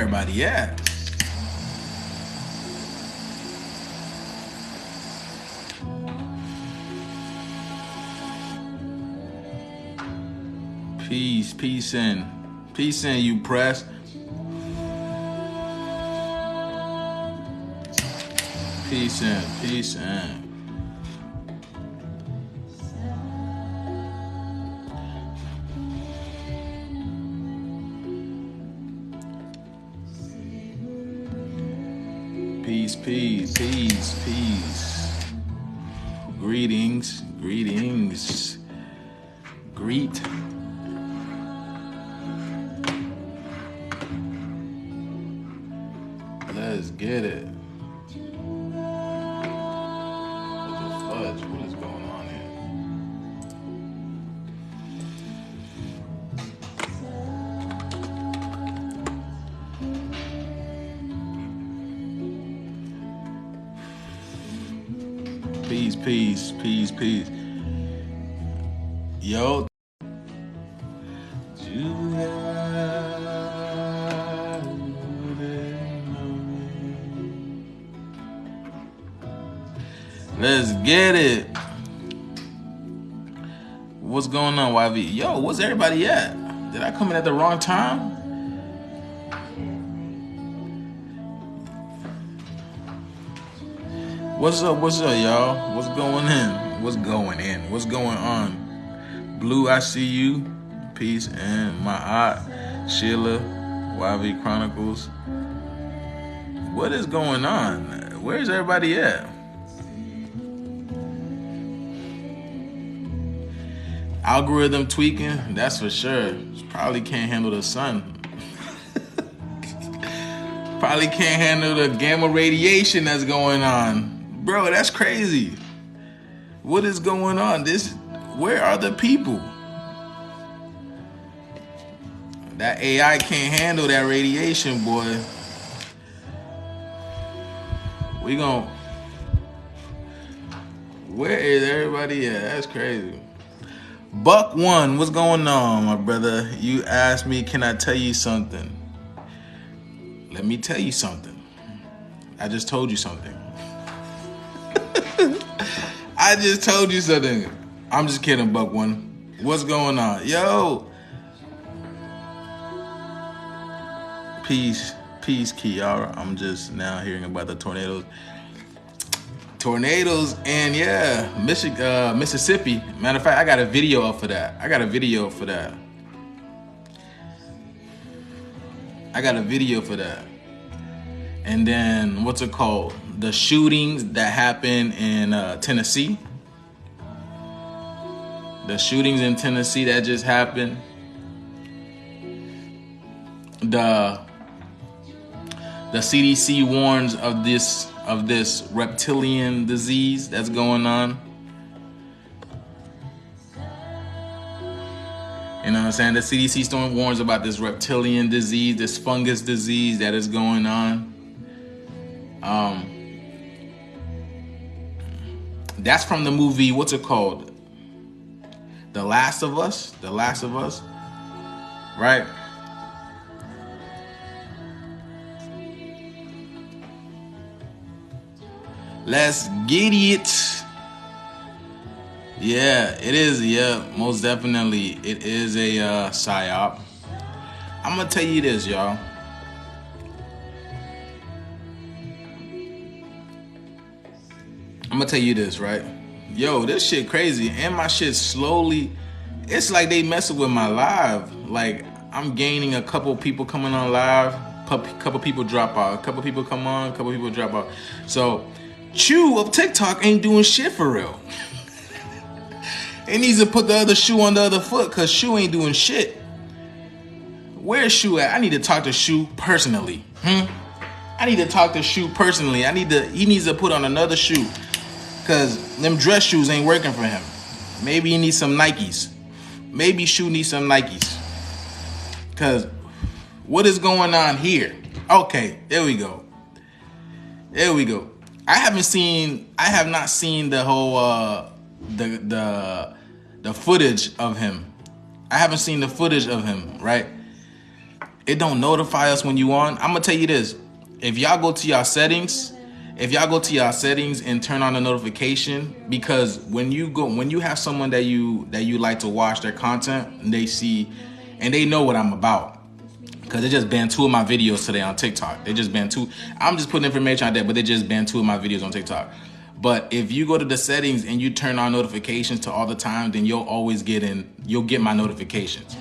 everybody at? Peace in, you press. Peace in. Peace, peace. Greetings. Greet. Let's get it. What the fudge? What is going on here? Peace. Yo. Let's get it. What's going on, YV? Yo, where's everybody at? Did I come in at the wrong time? What's up, y'all? What's going on? Blue, I see you. Peace, and my aunt, Sheila, YV Chronicles. What is going on? Where's everybody at? Algorithm tweaking, that's for sure. Probably can't handle the sun. Probably can't handle the gamma radiation that's going on. Bro, that's crazy. What is going on? Where are the people? That AI can't handle that radiation, boy. Where is everybody at? That's crazy. Buck one, what's going on, my brother? You asked me, can I tell you something? Let me tell you something. I just told you something. I just told you something. I'm just kidding, Buck one. What's going on? Yo. Peace, Kiara. I'm just now hearing about the tornadoes. And yeah, Mississippi. Matter of fact, I got a video up for that. And then what's it called? The shootings that happened in Tennessee. The shootings in Tennessee that just happened. The CDC warns of this reptilian disease that's going on. You know what I'm saying? The CDC storm warns about this reptilian disease, this fungus disease that is going on. That's from the movie, what's it called? The Last of Us, right? Let's get it. Yeah, it is. Yeah, most definitely. It is a psyop. I'm going to tell you this, y'all. I'm going to tell you this, right? Yo, this shit crazy. And my shit slowly, it's like they messing with my live. Like, I'm gaining a couple people coming on live. Couple people drop out. A couple people come on. A couple people drop out. So, Chew of TikTok ain't doing shit for real. It needs to put the other shoe on the other foot because Chew ain't doing shit. Where's Chew at? I need to talk to Chew personally. He needs to put on another shoe because them dress shoes ain't working for him. Maybe he needs some Nikes. Maybe Chew needs some Nikes. Because what is going on here? Okay, there we go. I have not seen the whole the footage of him. I haven't seen the footage of him, right? It don't notify us when you on. I'm gonna tell you this. If y'all go to y'all settings, and turn on the notification, because when you have someone that you like to watch their content, and they see and they know what I'm about. Because they just banned 2 of my videos today on TikTok. They just banned 2. I'm just putting information out there, but they just banned 2 of my videos on TikTok. But if you go to the settings and you turn on notifications to all the time, then you'll get my notifications.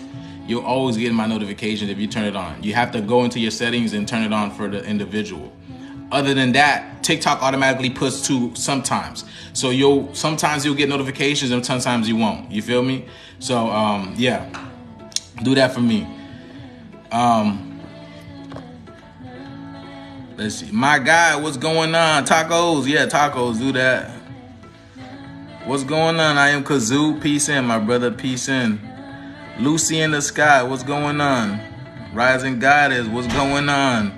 You'll always get my notifications if you turn it on. You have to go into your settings and turn it on for the individual. Other than that, TikTok automatically puts to sometimes. So sometimes you'll get notifications and sometimes you won't. You feel me? So yeah, do that for me. Let's see. My guy, what's going on? Tacos, yeah, tacos, do that. What's going on? I am Kazoo. Peace in, my brother. Peace in. Lucy in the sky, what's going on? Rising Goddess, what's going on?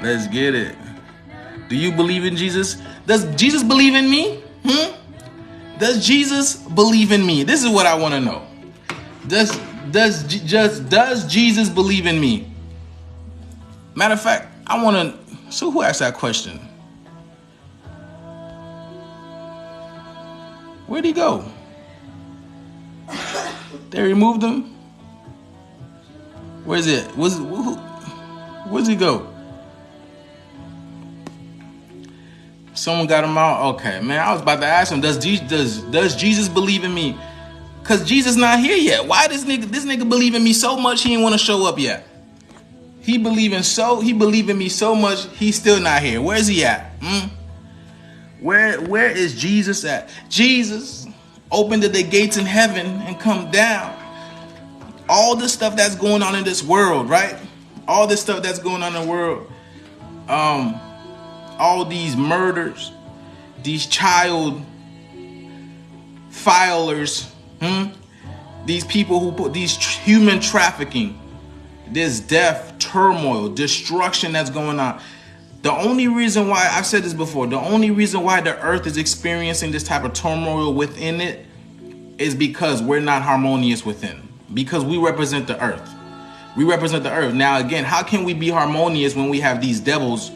Let's get it. Do you believe in Jesus? Does Jesus believe in me? Does Jesus believe in me? This is what I want to know. Does Jesus believe in me? Matter of fact, I want to. So who asked that question? Where'd he go? They removed him. Where's it? Where's he go? Someone got him out. Okay, man. I was about to ask him. Does Jesus believe in me? Cause Jesus not here yet. Why this nigga believe in me so much he ain't want to show up yet? He believe in me so much he's still not here. Where's he at? Where is Jesus at? Jesus opened the gates in heaven and come down. All the stuff that's going on in this world, right? All this stuff that's going on in the world. All these murders, these child filers, these people who put these human trafficking, this death, turmoil, destruction that's going on. The only reason why, I've said this before, the only reason why the earth is experiencing this type of turmoil within it is because we're not harmonious within. Because we represent the earth. We represent the earth. Now, again, how can we be harmonious when we have these devils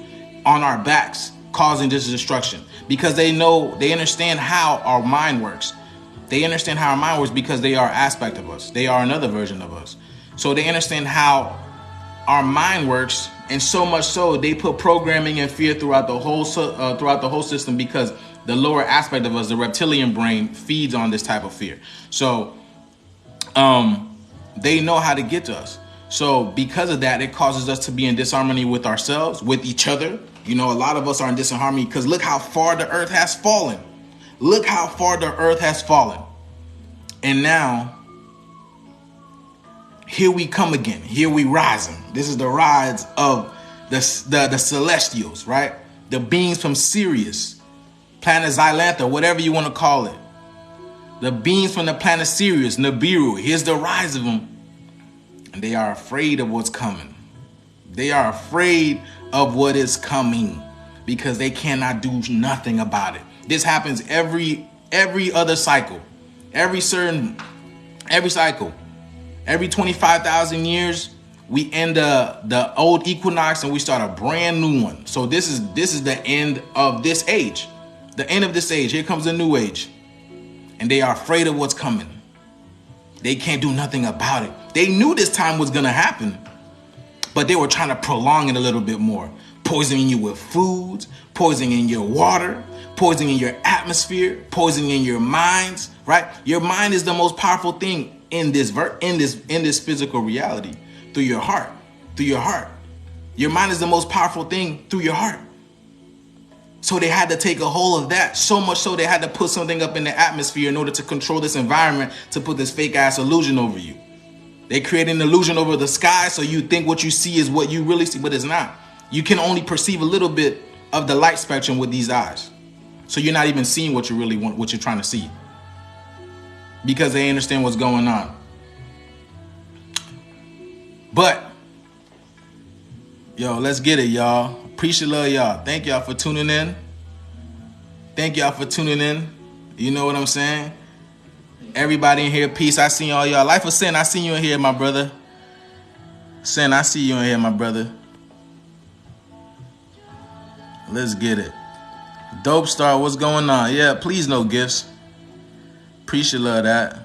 on our backs causing this destruction? Because they understand how our mind works. They understand how our mind works because they are an aspect of us. They are another version of us. So they understand how our mind works, and so much so they put programming and fear throughout the whole system, because the lower aspect of us, the reptilian brain, feeds on this type of fear. So they know how to get to us. So because of that, it causes us to be in disharmony with ourselves, with each other. You know, a lot of us are in disharmony because look how far the earth has fallen. Look how far the earth has fallen. And now, here we come again. Here we rising. This is the rise of the celestials, right? The beings from Sirius, planet Xylantha, whatever you want to call it. The beings from the planet Sirius, Nibiru. Here's the rise of them. And they are afraid of what's coming. They are afraid of what is coming because they cannot do nothing about it. This happens every other cycle. Every cycle. Every 25,000 years, we end the old equinox and we start a brand new one. So this is the end of this age. The end of this age. Here comes a new age. And they are afraid of what's coming. They can't do nothing about it. They knew this time was going to happen, but they were trying to prolong it a little bit more. Poisoning you with foods, poisoning your water, poisoning your atmosphere, poisoning your minds, right? Your mind is the most powerful thing in this physical reality. Through your heart. Your mind is the most powerful thing through your heart. So they had to take a hold of that, so much so they had to put something up in the atmosphere in order to control this environment, to put this fake ass illusion over you. They create an illusion over the sky so you think what you see is what you really see, but it's not. You can only perceive a little bit of the light spectrum with these eyes. So you're not even seeing what you really want, what you're trying to see. Because they understand what's going on. But, yo, let's get it, y'all. Appreciate love, y'all. Thank y'all for tuning in. You know what I'm saying? Everybody in here, peace. I seen all y'all. Life of Sin, I seen you in here, my brother. Sin, I see you in here, my brother. Let's get it. Dope Star, what's going on? Yeah, please no gifts. Appreciate love that.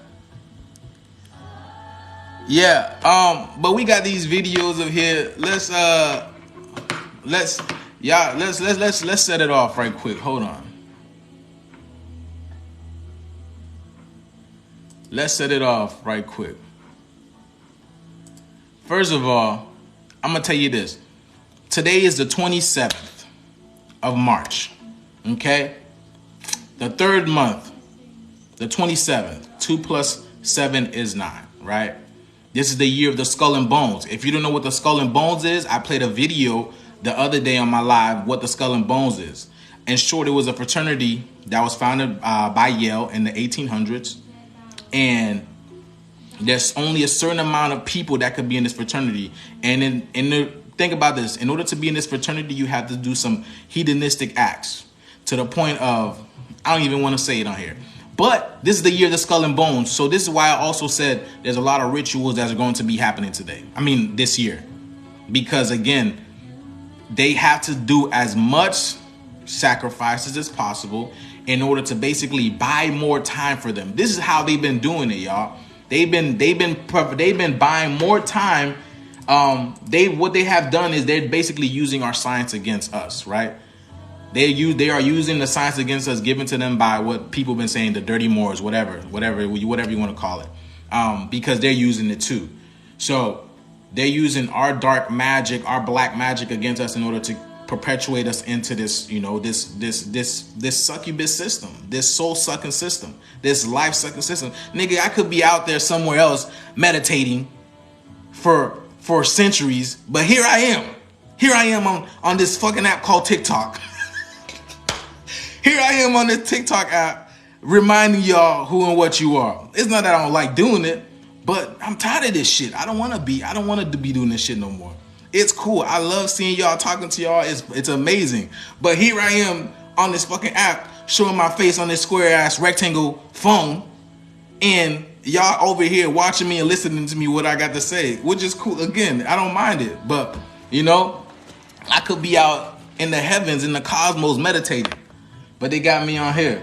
Yeah, but we got these videos of here. Let's set it off right quick. Hold on. Let's set it off right quick. First of all, I'm gonna tell you this. Today is the 27th of March. Okay? The third month, the 27th. 2 plus 7 is 9, right? This is the year of the skull and bones. If you don't know what the skull and bones is, I played a video the other day on my live what the skull and bones is. In short, it was a fraternity that was founded by Yale in the 1800s. And there's only a certain amount of people that could be in this fraternity. And think about this. In order to be in this fraternity, you have to do some hedonistic acts to the point of, I don't even want to say it on here. But this is the year of the skull and bones. So this is why I also said there's a lot of rituals that are going to be happening today. I mean, this year. Because again, they have to do as much sacrifices as possible in order to basically buy more time for them. This is how they've been doing it, y'all. They've been buying more time. What they have done is they're basically using our science against us, right? They are using the science against us given to them by what people have been saying, the dirty Moors, whatever you want to call it, because they're using it too. So they're using our dark magic, our black magic against us in order to perpetuate us into this, this succubus system, this soul sucking system, this life sucking system. Nigga, I could be out there somewhere else meditating for centuries, but here I am on this fucking app called TikTok. Here I am on this TikTok app reminding y'all who and what you are. It's not that I don't like doing it, but I'm tired of this shit. I don't want to be doing this shit no more. It's cool. I love seeing y'all, talking to y'all. It's amazing. But here I am on this fucking app showing my face on this square ass rectangle phone, and y'all over here watching me and listening to me what I got to say, which is cool. Again, I don't mind it, but I could be out in the heavens, in the cosmos meditating. But they got me on here.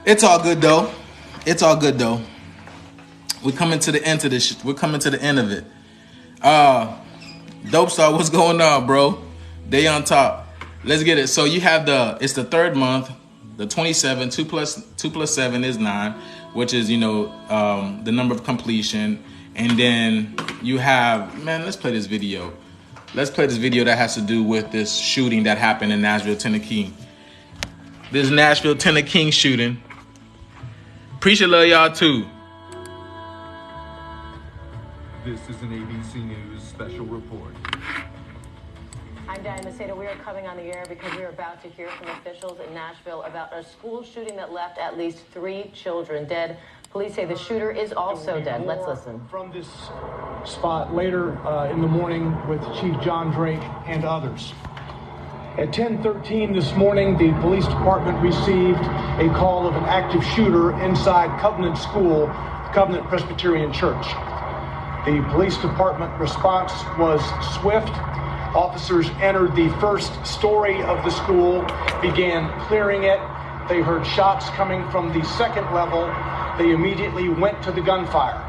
It's all good though. We're coming to the end of this shit. We're coming to the end of it. Dope Star, what's going on, bro? They on top. Let's get it. So you have it's the third month, the 27. 2 plus 7 is 9, which is, the number of completion. And then you have, man, let's play this video. Let's play this video that has to do with this shooting that happened in Nashville, Tennessee. This Nashville, Tennessee shooting. Appreciate love y'all too. This is an ABC News special report. I'm Diana Macedo. We are coming on the air because we are about to hear from officials in Nashville about a school shooting that left at least 3 children dead. Police say the shooter is also dead. Let's listen. From this spot later in the morning with Chief John Drake and others. At 10:13 this morning, the police department received a call of an active shooter inside Covenant School, Covenant Presbyterian Church. The police department response was swift. Officers entered the first story of the school, began clearing it. They heard shots coming from the second level. They immediately went to the gunfire.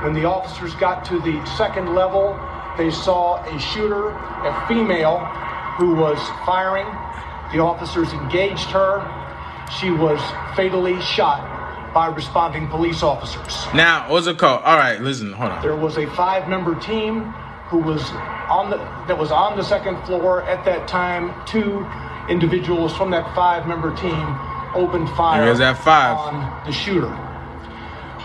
When the officers got to the second level, they saw a shooter, a female, who was firing. The officers engaged her. She was fatally shot by responding police officers. Now, what's it called? All right, listen, hold on. There was a 5-member team who was on the second floor at that time. 2 individuals from that 5-member team opened fire on the shooter.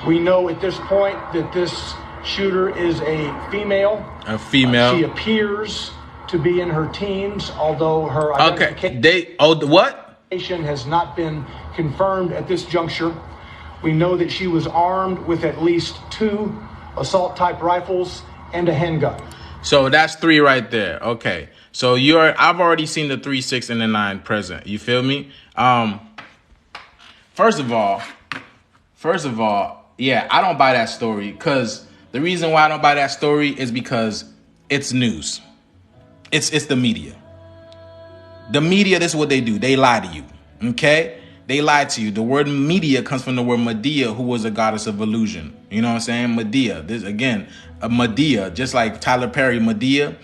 We know at this point that this shooter is a female. A female. She appears to be in her teens, although her identification has not been confirmed at this juncture. We know that she was armed with at least 2 assault-type rifles and a handgun. So that's 3 right there. Okay. So I've already seen the 3, 6, and the 9 present. You feel me? First of all, yeah, I don't buy that story because The reason why I don't buy that story is because it's news. It's the media. The media, this is what they do. They lie to you. Okay? They lie to you. The word media comes from the word Medea, who was a goddess of illusion. You know what I'm saying? Medea. This again, a Medea, just like Tyler Perry, Medea.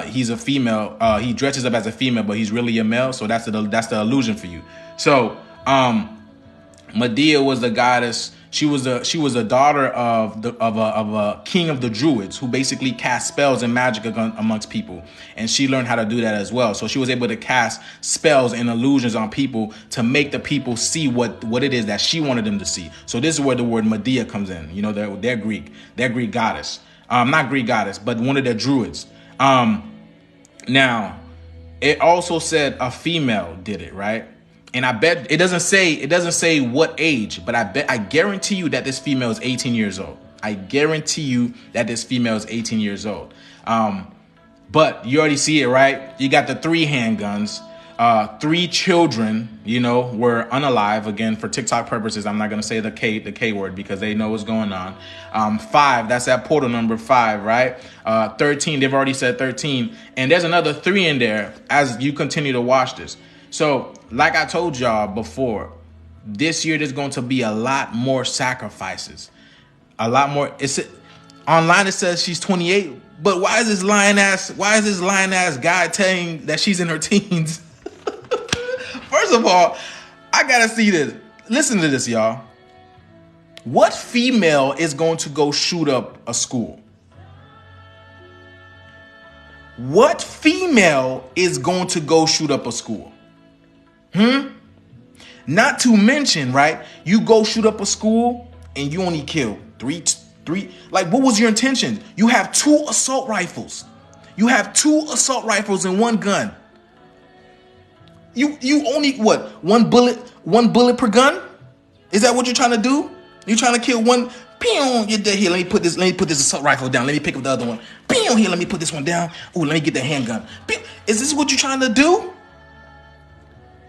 He's a female. He dresses up as a female, but he's really a male. So that's the illusion for you. So Medea was the goddess. She was a daughter of a king of the Druids who basically cast spells and magic amongst people, and she learned how to do that as well. So she was able to cast spells and illusions on people to make the people see what it is that she wanted them to see. So this is where the word Medea comes in. You know, they're Greek goddess, not Greek goddess, but one of the Druids. Now, it also said a female did it, right? And I bet it doesn't say what age, but I guarantee you that this female is 18 years old. I guarantee you that this female is 18 years old. But you already see it, right? You got the 3 handguns, 3 children, you know, were unalive. Again, for TikTok purposes, I'm not going to say the K word because they know what's going on. 5, that's that portal number 5, right? 13, they've already said 13. And there's another 3 in there as you continue to watch this. So, like I told y'all before, this year there's going to be a lot more sacrifices. A lot more. Online it says she's 28, but why is this lying ass guy telling that she's in her teens? First of all, I gotta see this. Listen to this, y'all. What female is going to go shoot up a school? What female is going to go shoot up a school? Not to mention, right? You go shoot up a school and you only kill three. Like, what was your intention? You have 2 assault rifles. You have 2 assault rifles and 1 gun. You only what? One bullet per gun? Is that what you're trying to do? You're trying to kill one. Pew, you're dead here. Let me put this assault rifle down. Let me pick up the other one. Pew, here. Let me put this one down. Oh, let me get the handgun. Pew. Is this what you're trying to do?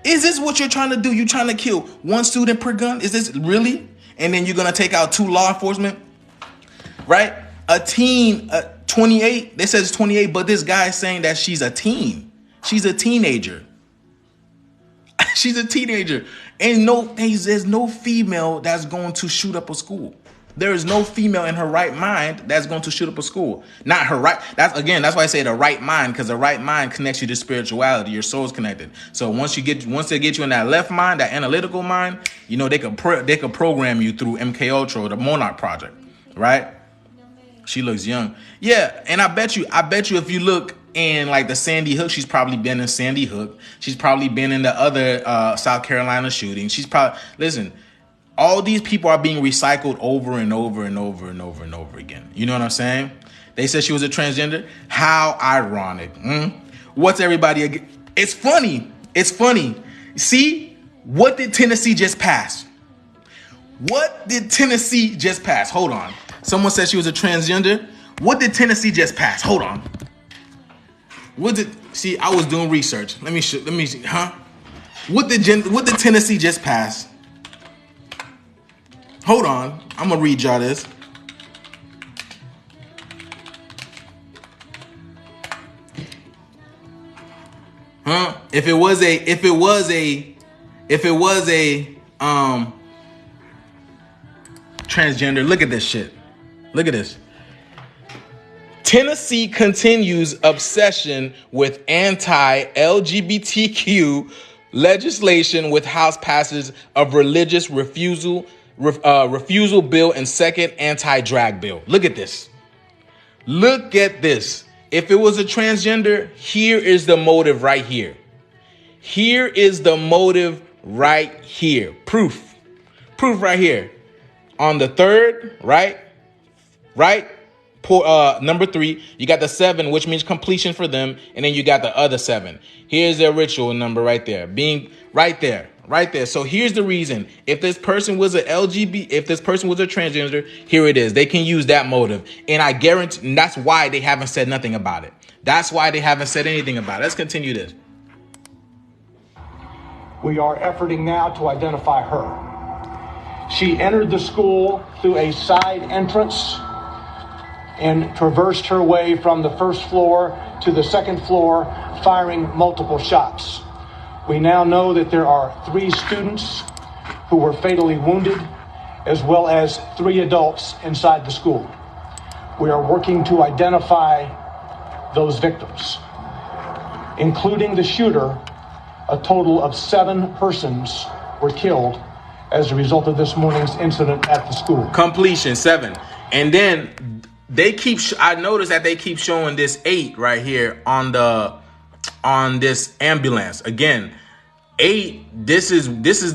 Is this what you're trying to do? You trying to kill 1 student per gun? Is this really? And then you're going to take out 2 law enforcement? Right? A teen, 28. They says 28, but this guy is saying that she's a teen. She's a teenager. She's a teenager. And there's no female that's going to shoot up a school. There is no female in her right mind that's going to shoot up a school. Not her right. That's why I say the right mind, because the right mind connects you to spirituality. Your soul's connected. So once they get you in that left mind, that analytical mind, you know, they could program you through MK Ultra or the Monarch Project, right? She looks young. Yeah, and I bet you if you look in like the Sandy Hook, she's probably been in Sandy Hook. She's probably been in the other South Carolina shooting. Listen. All these people are being recycled over and over and over and over and over again. You know what I'm saying? They said she was a transgender. How ironic. What's everybody? It's funny. It's funny. See, what did Tennessee just pass? What did Tennessee just pass? Hold on. Someone said she was a transgender. What did Tennessee just pass? Hold on. See, I was doing research. Let me see. What did Tennessee just pass? Hold on, I'm gonna read y'all this. If it was a transgender, look at this shit. Look at this. Tennessee continues obsession with anti-LGBTQ legislation with House passage of religious refusal bill and second anti-drag bill. Look at this. Look at this. If it was a transgender, here is the motive right here. Here is the motive right here. Proof right here. On the 3rd, right? Number 3, you got the 7, which means completion for them, and then you got the other 7. Here's their ritual number right there. Being right there. So here's the reason. If this person was a transgender, here it is. They can use that motive. And I guarantee, and that's why they haven't said nothing about it. That's why they haven't said anything about it. Let's continue this. We are efforting now to identify her. She entered the school through a side entrance and traversed her way from the first floor to the second floor, firing multiple shots. We now know that there are 3 students who were fatally wounded, as well as 3 adults inside the school. We are working to identify those victims, including the shooter. A total of 7 persons were killed as a result of this morning's incident at the school. Completion 7. And then they keep, I noticed that they keep showing this 8 right here on this ambulance. Again, 8, this is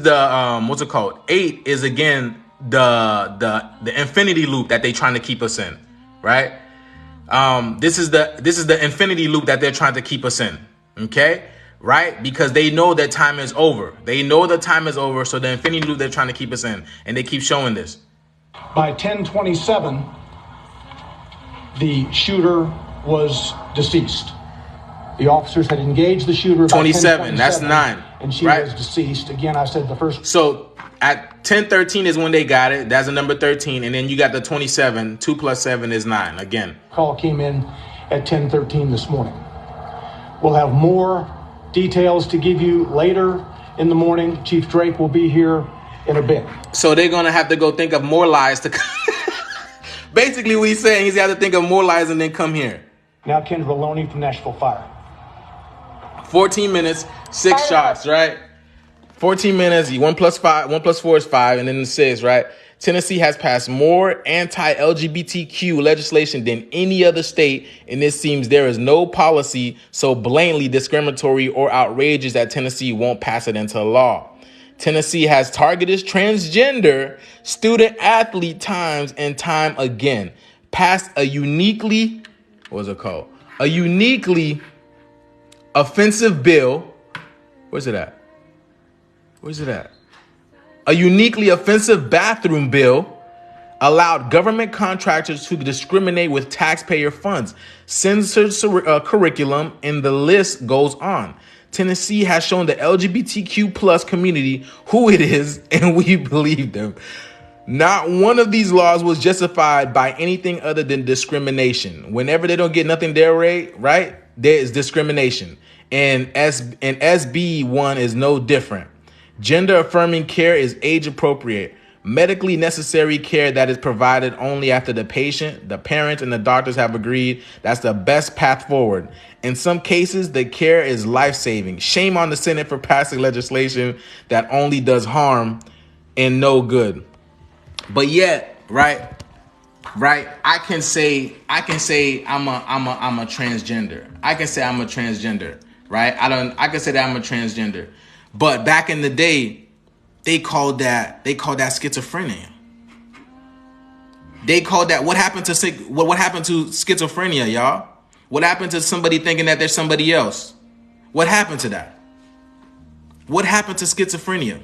the, what's it called? 8 is again, the infinity loop that they trying to keep us in, right? This is the infinity loop that they're trying to keep us in. Okay. Right? Because they know that time is over. They know the time is over. So the infinity loop they're trying to keep us in. And they keep showing this. By 10:27, the shooter was deceased. The officers had engaged the shooter. 27. That's 9. And she was deceased. Again, I said the first. So at 10:13 is when they got it. That's the number 13. And then you got the 27. 2 plus 7 is 9. Again. Call came in at 10:13 this morning. We'll have more details to give you later in the morning. Chief Drake will be here in a bit. So they're going to have to go think of more lies to basically what he's saying, he's got to think of more lies and then come here. Now Kendra Loney from Nashville Fire. 14 minutes, 6 shots, right? 14 minutes, 1 plus 5, 1 plus 4 is 5, and then the 6, right? Tennessee has passed more anti-LGBTQ legislation than any other state, and it seems there is no policy so blatantly discriminatory or outrageous that Tennessee won't pass it into law. Tennessee has targeted transgender student athlete times and time again, passed a uniquely, what's it called? A uniquely offensive bill. Where's it at? Where's it at? A uniquely offensive bathroom bill allowed government contractors to discriminate with taxpayer funds, censored curriculum, and the list goes on. Tennessee has shown the LGBTQ plus community who it is, and we believe them. Not one of these laws was justified by anything other than discrimination. Whenever they don't get nothing their way, right, there is discrimination. And SB 1 is no different. Gender affirming care is age appropriate, medically necessary care that is provided only after the patient, the parents, and the doctors have agreed that's the best path forward. In some cases, the care is life-saving. Shame on the Senate for passing legislation that only does harm and no good. But yet, right, I can say I'm a transgender. I can say I'm a transgender, right? I can say that I'm a transgender. But back in the day, they called that schizophrenia. They called that what happened to schizophrenia, y'all? What happened to somebody thinking that they're somebody else? What happened to that? What happened to schizophrenia?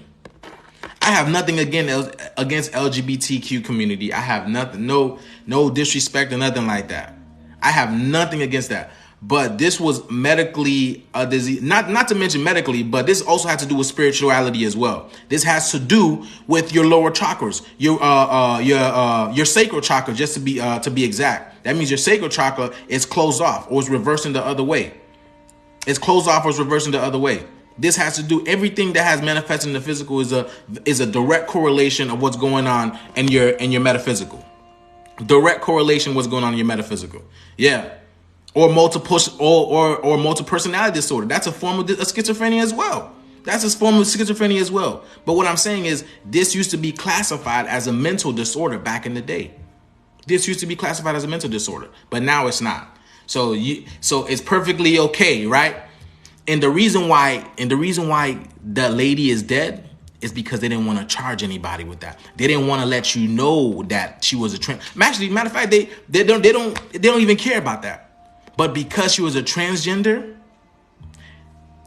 I have nothing against LGBTQ community. I have nothing, no disrespect or nothing like that. I have nothing against that. But this was medically a disease, not to mention medically, but this also has to do with spirituality as well. This has to do with your lower chakras, your sacral chakra, just to be exact. That means your sacral chakra is closed off or is reversing the other way. It's closed off or is reversing the other way. This has to do, everything that has manifested in the physical is a direct correlation of what's going on in your metaphysical. Direct correlation what's going on in your metaphysical. Yeah. Or multiple personality disorder. That's a form of schizophrenia as well. That's a form of schizophrenia as well. But what I'm saying is this used to be classified as a mental disorder back in the day. This used to be classified as a mental disorder, but now it's not. So it's perfectly okay, right? And the reason why the lady is dead is because they didn't want to charge anybody with that. They didn't want to let you know that she was a trans. Actually, matter of fact, they don't even care about that. But because she was a transgender,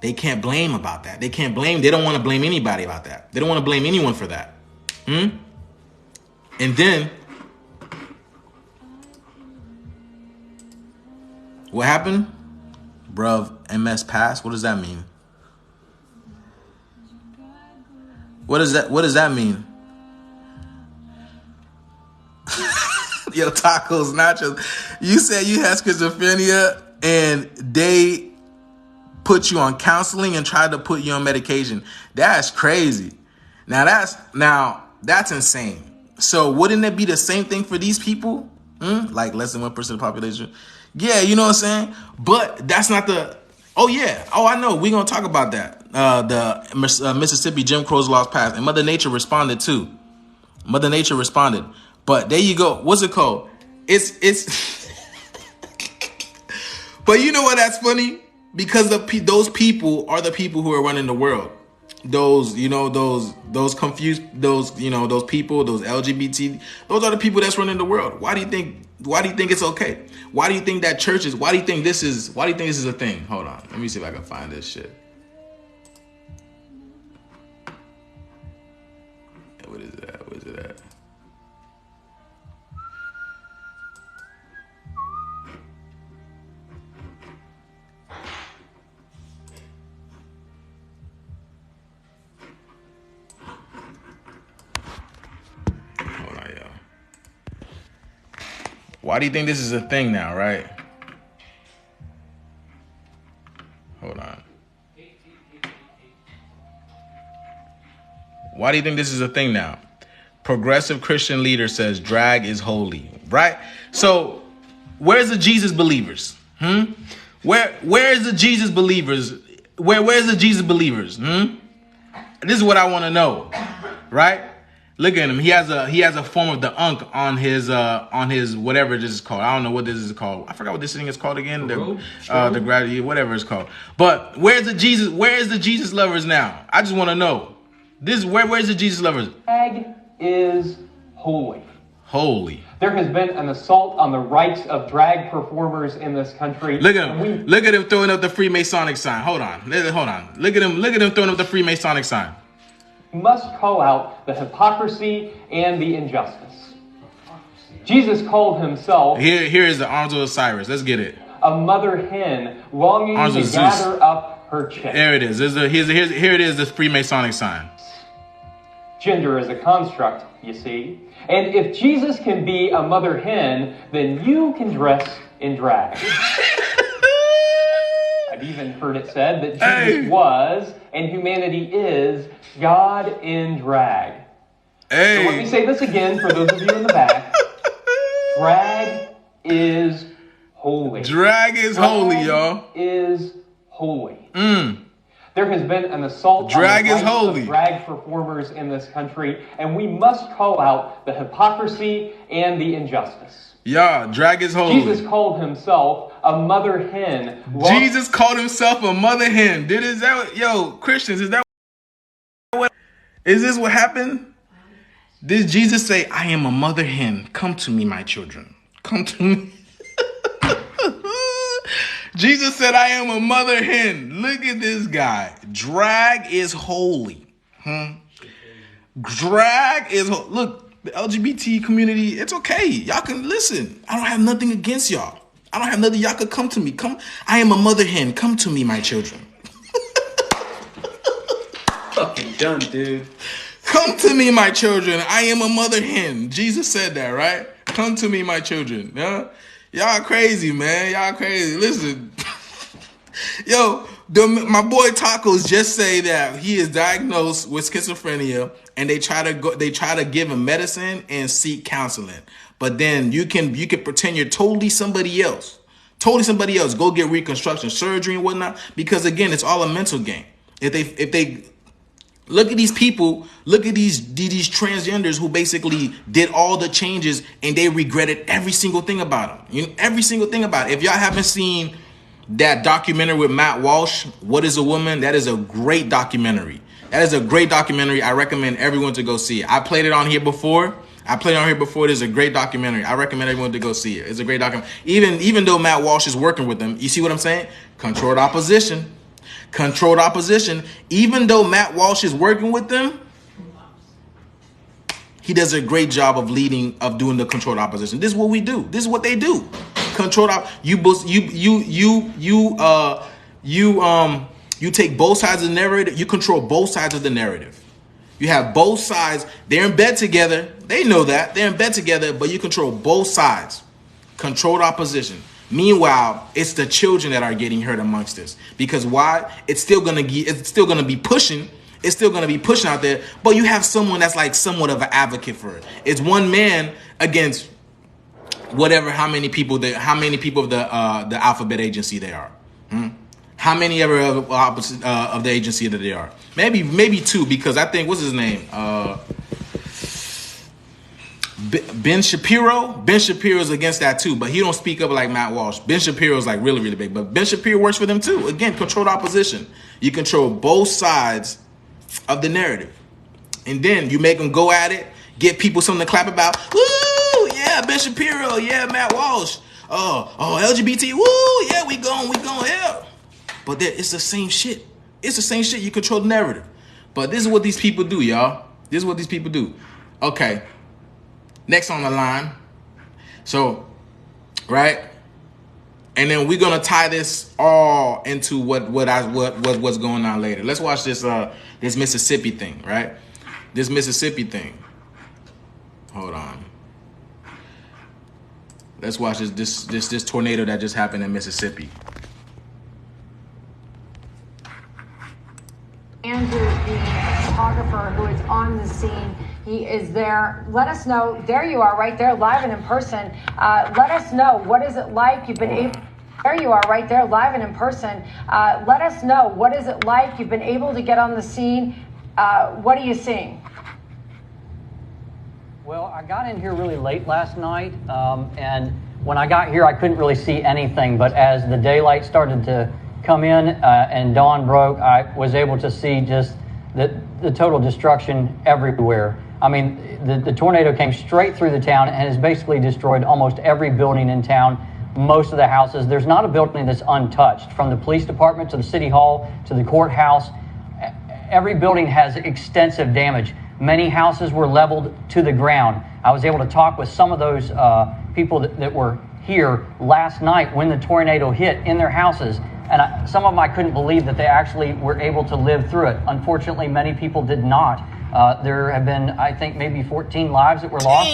they can't blame about that. They don't want to blame anybody about that. They don't want to blame anyone for that. And then, what happened? Bruv, MS pass? What does that mean? What does that mean? Yo, tacos, nachos. You said you had schizophrenia and they put you on counseling and tried to put you on medication. That's crazy. Now that's insane. So wouldn't it be the same thing for these people? Like less than 1% of the population? Yeah, you know what I'm saying? But that's not the... Oh, yeah. Oh, I know. We're going to talk about that. The Mississippi Jim Crow's laws passed. And Mother Nature responded, too. Mother Nature responded. But there you go. What's it called? It's... But you know what? That's funny? Because those people are the people who are running the world. Those confused, those people, those LGBT, those are the people that's running the world. Why do you think it's okay? Why do you think that churches, why do you think this is a thing? Hold on. Let me see if I can find this shit. What is that? Where's it at? Why do you think this is a thing now, right? Hold on. Why do you think this is a thing now? Progressive Christian leader says drag is holy, right? So, where's the Jesus believers? Where is the Jesus believers? Where's the Jesus believers? This is what I want to know, right? Look at him. He has a form of the unk on his whatever this is called. I don't know what this is called. I forgot what this thing is called again. The gravity, whatever it's called. But where's the Jesus? Where is the Jesus lovers now? I just want to know. Where's the Jesus lovers? Drag is holy. Holy. There has been an assault on the rights of drag performers in this country. Look at him. Look at him throwing up the Freemasonic sign. Hold on. Look at him throwing up the Freemasonic sign. Must call out the hypocrisy and the injustice. Jesus called himself... Here is the arms of Osiris. Let's get it. A mother hen longing to gather up her chicks. There it is. Here it is, this Freemasonic sign. Gender is a construct, you see. And if Jesus can be a mother hen, then you can dress in drag. I've even heard it said that Jesus was, and humanity is, God in drag. Hey. So let me say this again for those of you in the back. Drag is holy. Drag is holy, y'all. Is holy. There has been an assault on the rights of drag performers in this country, and we must call out the hypocrisy and the injustice. Yeah, drag is holy. Jesus called himself a mother hen. Jesus called himself a mother hen. Christians, is this what happened? Did Jesus say, I am a mother hen? Come to me, my children. Come to me. Jesus said, I am a mother hen. Look at this guy. Drag is holy. Drag is holy. Look, the LGBT community, it's okay. Y'all can listen. I don't have nothing against y'all. I don't have nothing. Y'all could come to me. Come. I am a mother hen. Come to me, my children. Fucking done, dude. Come to me, my children. I am a mother hen. Jesus said that, right? Come to me, my children. Yeah? Y'all crazy, man. Y'all crazy. Listen. Yo, my boy Tacos just say that he is diagnosed with schizophrenia and they try to give him medicine and seek counseling. But then you can pretend you're totally somebody else. Go get reconstruction surgery and whatnot. Because again, it's all a mental game. If they look at these people, look at these transgenders who basically did all the changes and they regretted every single thing about them. Every single thing about it. If y'all haven't seen that documentary with Matt Walsh, What is a Woman? That is a great documentary. I recommend everyone to go see it. I played it on here before. It is a great documentary. I recommend everyone to go see it. It's a great documentary. Even though Matt Walsh is working with them, you see what I'm saying? Controlled opposition. Even though Matt Walsh is working with them, he does a great job of doing the controlled opposition. This is what we do. This is what they do. Controlled op. You take both sides of the narrative. You control both sides of the narrative. You have both sides. They're in bed together. They know that. They're in bed together, but you control both sides. Controlled opposition. Meanwhile, it's the children that are getting hurt amongst this. Because why? It's still gonna be pushing. It's still gonna be pushing out there. But you have someone that's like somewhat of an advocate for it. It's one man against whatever. How many people of the alphabet agency they are? How many ever of the agency that they are? Maybe two, because I think, what's his name? Ben Shapiro. Ben Shapiro's against that too, but he don't speak up like Matt Walsh. Ben Shapiro's like really, really big, but Ben Shapiro works for them too. Again, controlled opposition. You control both sides of the narrative, and then you make them go at it. Get people something to clap about. Woo! Yeah, Ben Shapiro. Yeah, Matt Walsh. Oh, LGBT. Woo! Yeah, we going hell. But it's the same shit. It's the same shit. You control the narrative. But this is what these people do, y'all. This is what these people do. Okay. Next on the line. So, right? And then we're gonna tie this all into what's going on later. Let's watch this Mississippi thing, right? This Mississippi thing. Hold on. Let's watch this tornado that just happened in Mississippi. Andrew, the photographer who is on the scene, he is there. Let us know. There you are, right there, live and in person. Let us know, what is it like? You've been able. There you are, right there, live and in person. Let us know, what is it like? You've been able to get on the scene. What are you seeing? Well, I got in here really late last night, and when I got here, I couldn't really see anything. But as the daylight started to come in and dawn broke, I was able to see just the total destruction everywhere. I mean, the tornado came straight through the town and has basically destroyed almost every building in town, most of the houses. There's not a building that's untouched, from the police department to the city hall to the courthouse. Every building has extensive damage. Many houses were leveled to the ground. I was able to talk with some of those people that were here last night when the tornado hit in their houses. And some of them I couldn't believe that they actually were able to live through it. Unfortunately, many people did not. There have been, I think, maybe 14 lives that were lost.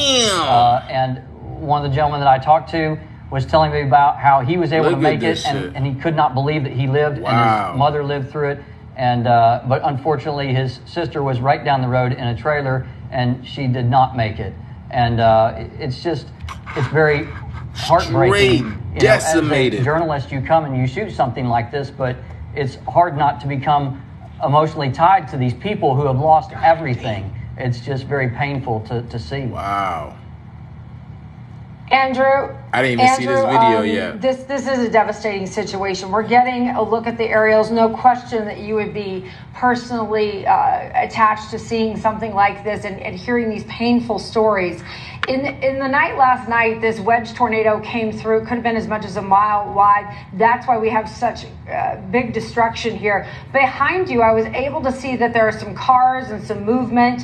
And one of the gentlemen that I talked to was telling me about how he was able to make it, and he could not believe that he lived, and his mother lived through it. And but unfortunately, his sister was right down the road in a trailer, and she did not make it. And it's very heartbreaking. Decimated. As a journalist, you come and you shoot something like this, but it's hard not to become emotionally tied to these people who have lost everything. It's just very painful to see. Wow. Andrew, I didn't even see this video yet. This is a devastating situation. We're getting a look at the aerials. No question that you would be personally attached to seeing something like this and hearing these painful stories. In the night last night, this wedge tornado came through. Could have been as much as a mile wide. That's why we have such big destruction here. Behind you, I was able to see that there are some cars and some movement.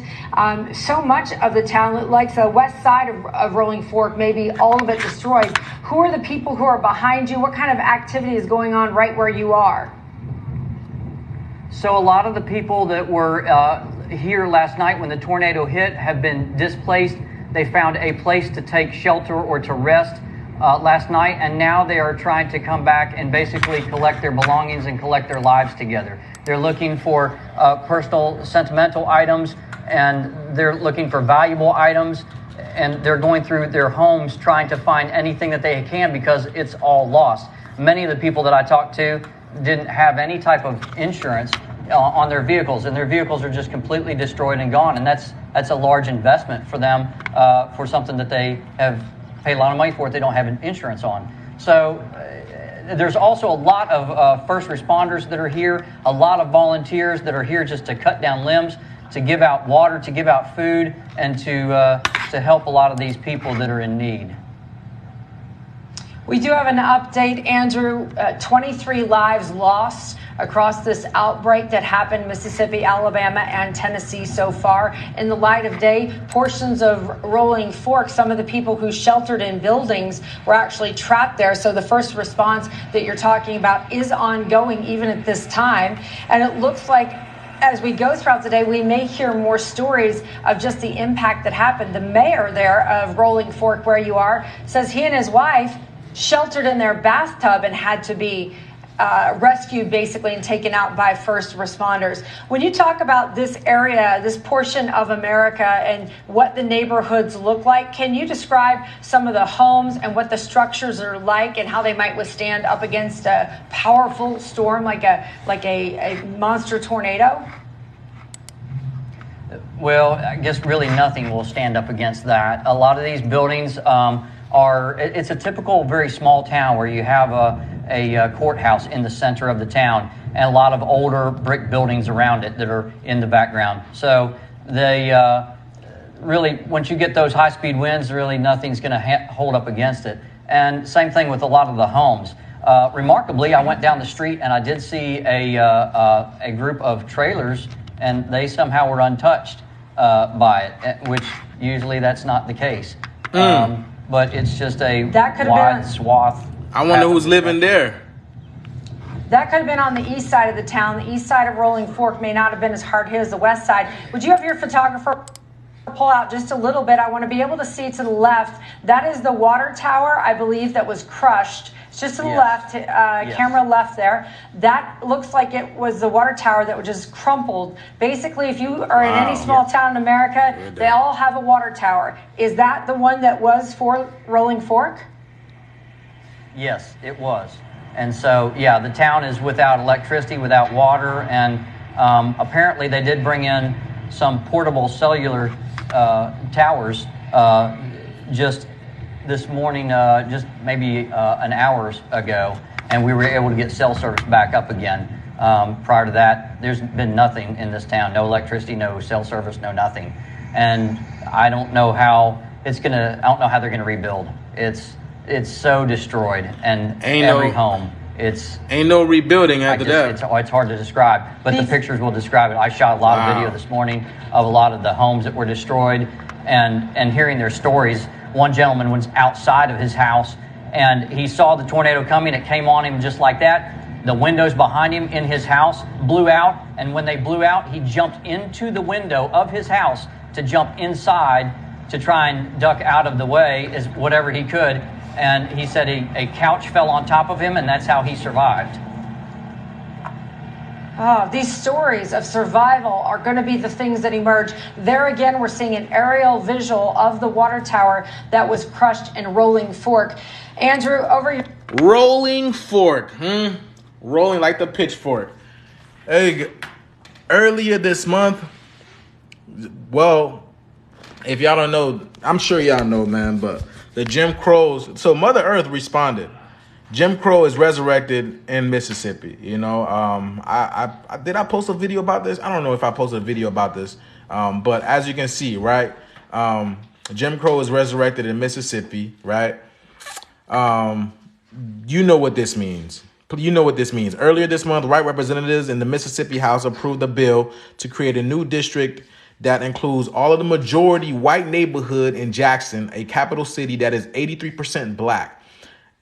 So much of the town, like the west side of Rolling Fork, maybe all of it destroyed. Who are the people who are behind you? What kind of activity is going on right where you are? So a lot of the people that were here last night when the tornado hit have been displaced. They found a place to take shelter or to rest last night, and now they are trying to come back and basically collect their belongings and collect their lives together. They're looking for personal, sentimental items, and they're looking for valuable items, and they're going through their homes trying to find anything that they can because it's all lost. Many of the people that I talked to didn't have any type of insurance on their vehicles, and their vehicles are just completely destroyed and gone, and that's a large investment for them for something that they have paid a lot of money for that they don't have insurance on. So there's also a lot of first responders that are here, a lot of volunteers that are here just to cut down limbs, to give out water, to give out food, and to help a lot of these people that are in need. We do have an update, Andrew. 23 lives lost across this outbreak that happened in Mississippi, Alabama, and Tennessee so far. In the light of day, portions of Rolling Fork, some of the people who sheltered in buildings were actually trapped there. So the first response that you're talking about is ongoing even at this time. And it looks like as we go throughout the day, we may hear more stories of just the impact that happened. The mayor there of Rolling Fork, where you are, says he and his wife sheltered in their bathtub and had to be rescued basically and taken out by first responders. When you talk about this area, this portion of America and what the neighborhoods look like, can you describe some of the homes and what the structures are like and how they might withstand up against a powerful storm like a monster tornado? Well, I guess really nothing will stand up against that. A lot of these buildings it's a typical very small town where you have a courthouse in the center of the town and a lot of older brick buildings around it that are in the background. So they really, once you get those high-speed winds, really nothing's going to hold up against it. And same thing with a lot of the homes. Remarkably, I went down the street and I did see a group of trailers, and they somehow were untouched by it, which usually that's not the case. But it's just a wide swath. I wonder who's living there. That could have been on the east side of the town. The east side of Rolling Fork may not have been as hard hit as the west side. Would you have your photographer pull out just a little bit? I want to be able to see to the left. That is the water tower, I believe, that was crushed. It's just to the left, camera left there. That looks like it was the water tower that was just crumpled. Basically, if you are in any small town in America, they all have a water tower. Is that the one that was for Rolling Fork? Yes, it was. And so, yeah, the town is without electricity, without water, and apparently they did bring in some portable cellular towers just this morning, just maybe an hour ago, and we were able to get cell service back up again. Prior to that, there's been nothing in this town, no electricity, no cell service, no nothing. And I don't know how I don't know how they're gonna rebuild. It's so destroyed, and every home. Ain't no rebuilding after that. It's hard to describe, but the pictures will describe it. I shot a lot of video this morning of a lot of the homes that were destroyed, and hearing their stories. One gentleman was outside of his house, and he saw the tornado coming. It came on him just like that. The windows behind him in his house blew out, and when they blew out, he jumped into the window of his house to jump inside to try and duck out of the way as whatever he could. And he said a couch fell on top of him, and that's how he survived. Oh, these stories of survival are going to be the things that emerge. There again, we're seeing an aerial visual of the water tower that was crushed in Rolling Fork. Andrew, over your... Rolling Fork, rolling like the pitchfork. Hey, earlier this month, well, if y'all don't know, I'm sure y'all know, man, but the Jim Crows, so Mother Earth responded. Jim Crow is resurrected in Mississippi. You know, did I post a video about this? I don't know if I posted a video about this, but as you can see, right, Jim Crow is resurrected in Mississippi, right? You know what this means. You know what this means. Earlier this month, white representatives in the Mississippi House approved a bill to create a new district that includes all of the majority white neighborhood in Jackson, a capital city that is 83% black.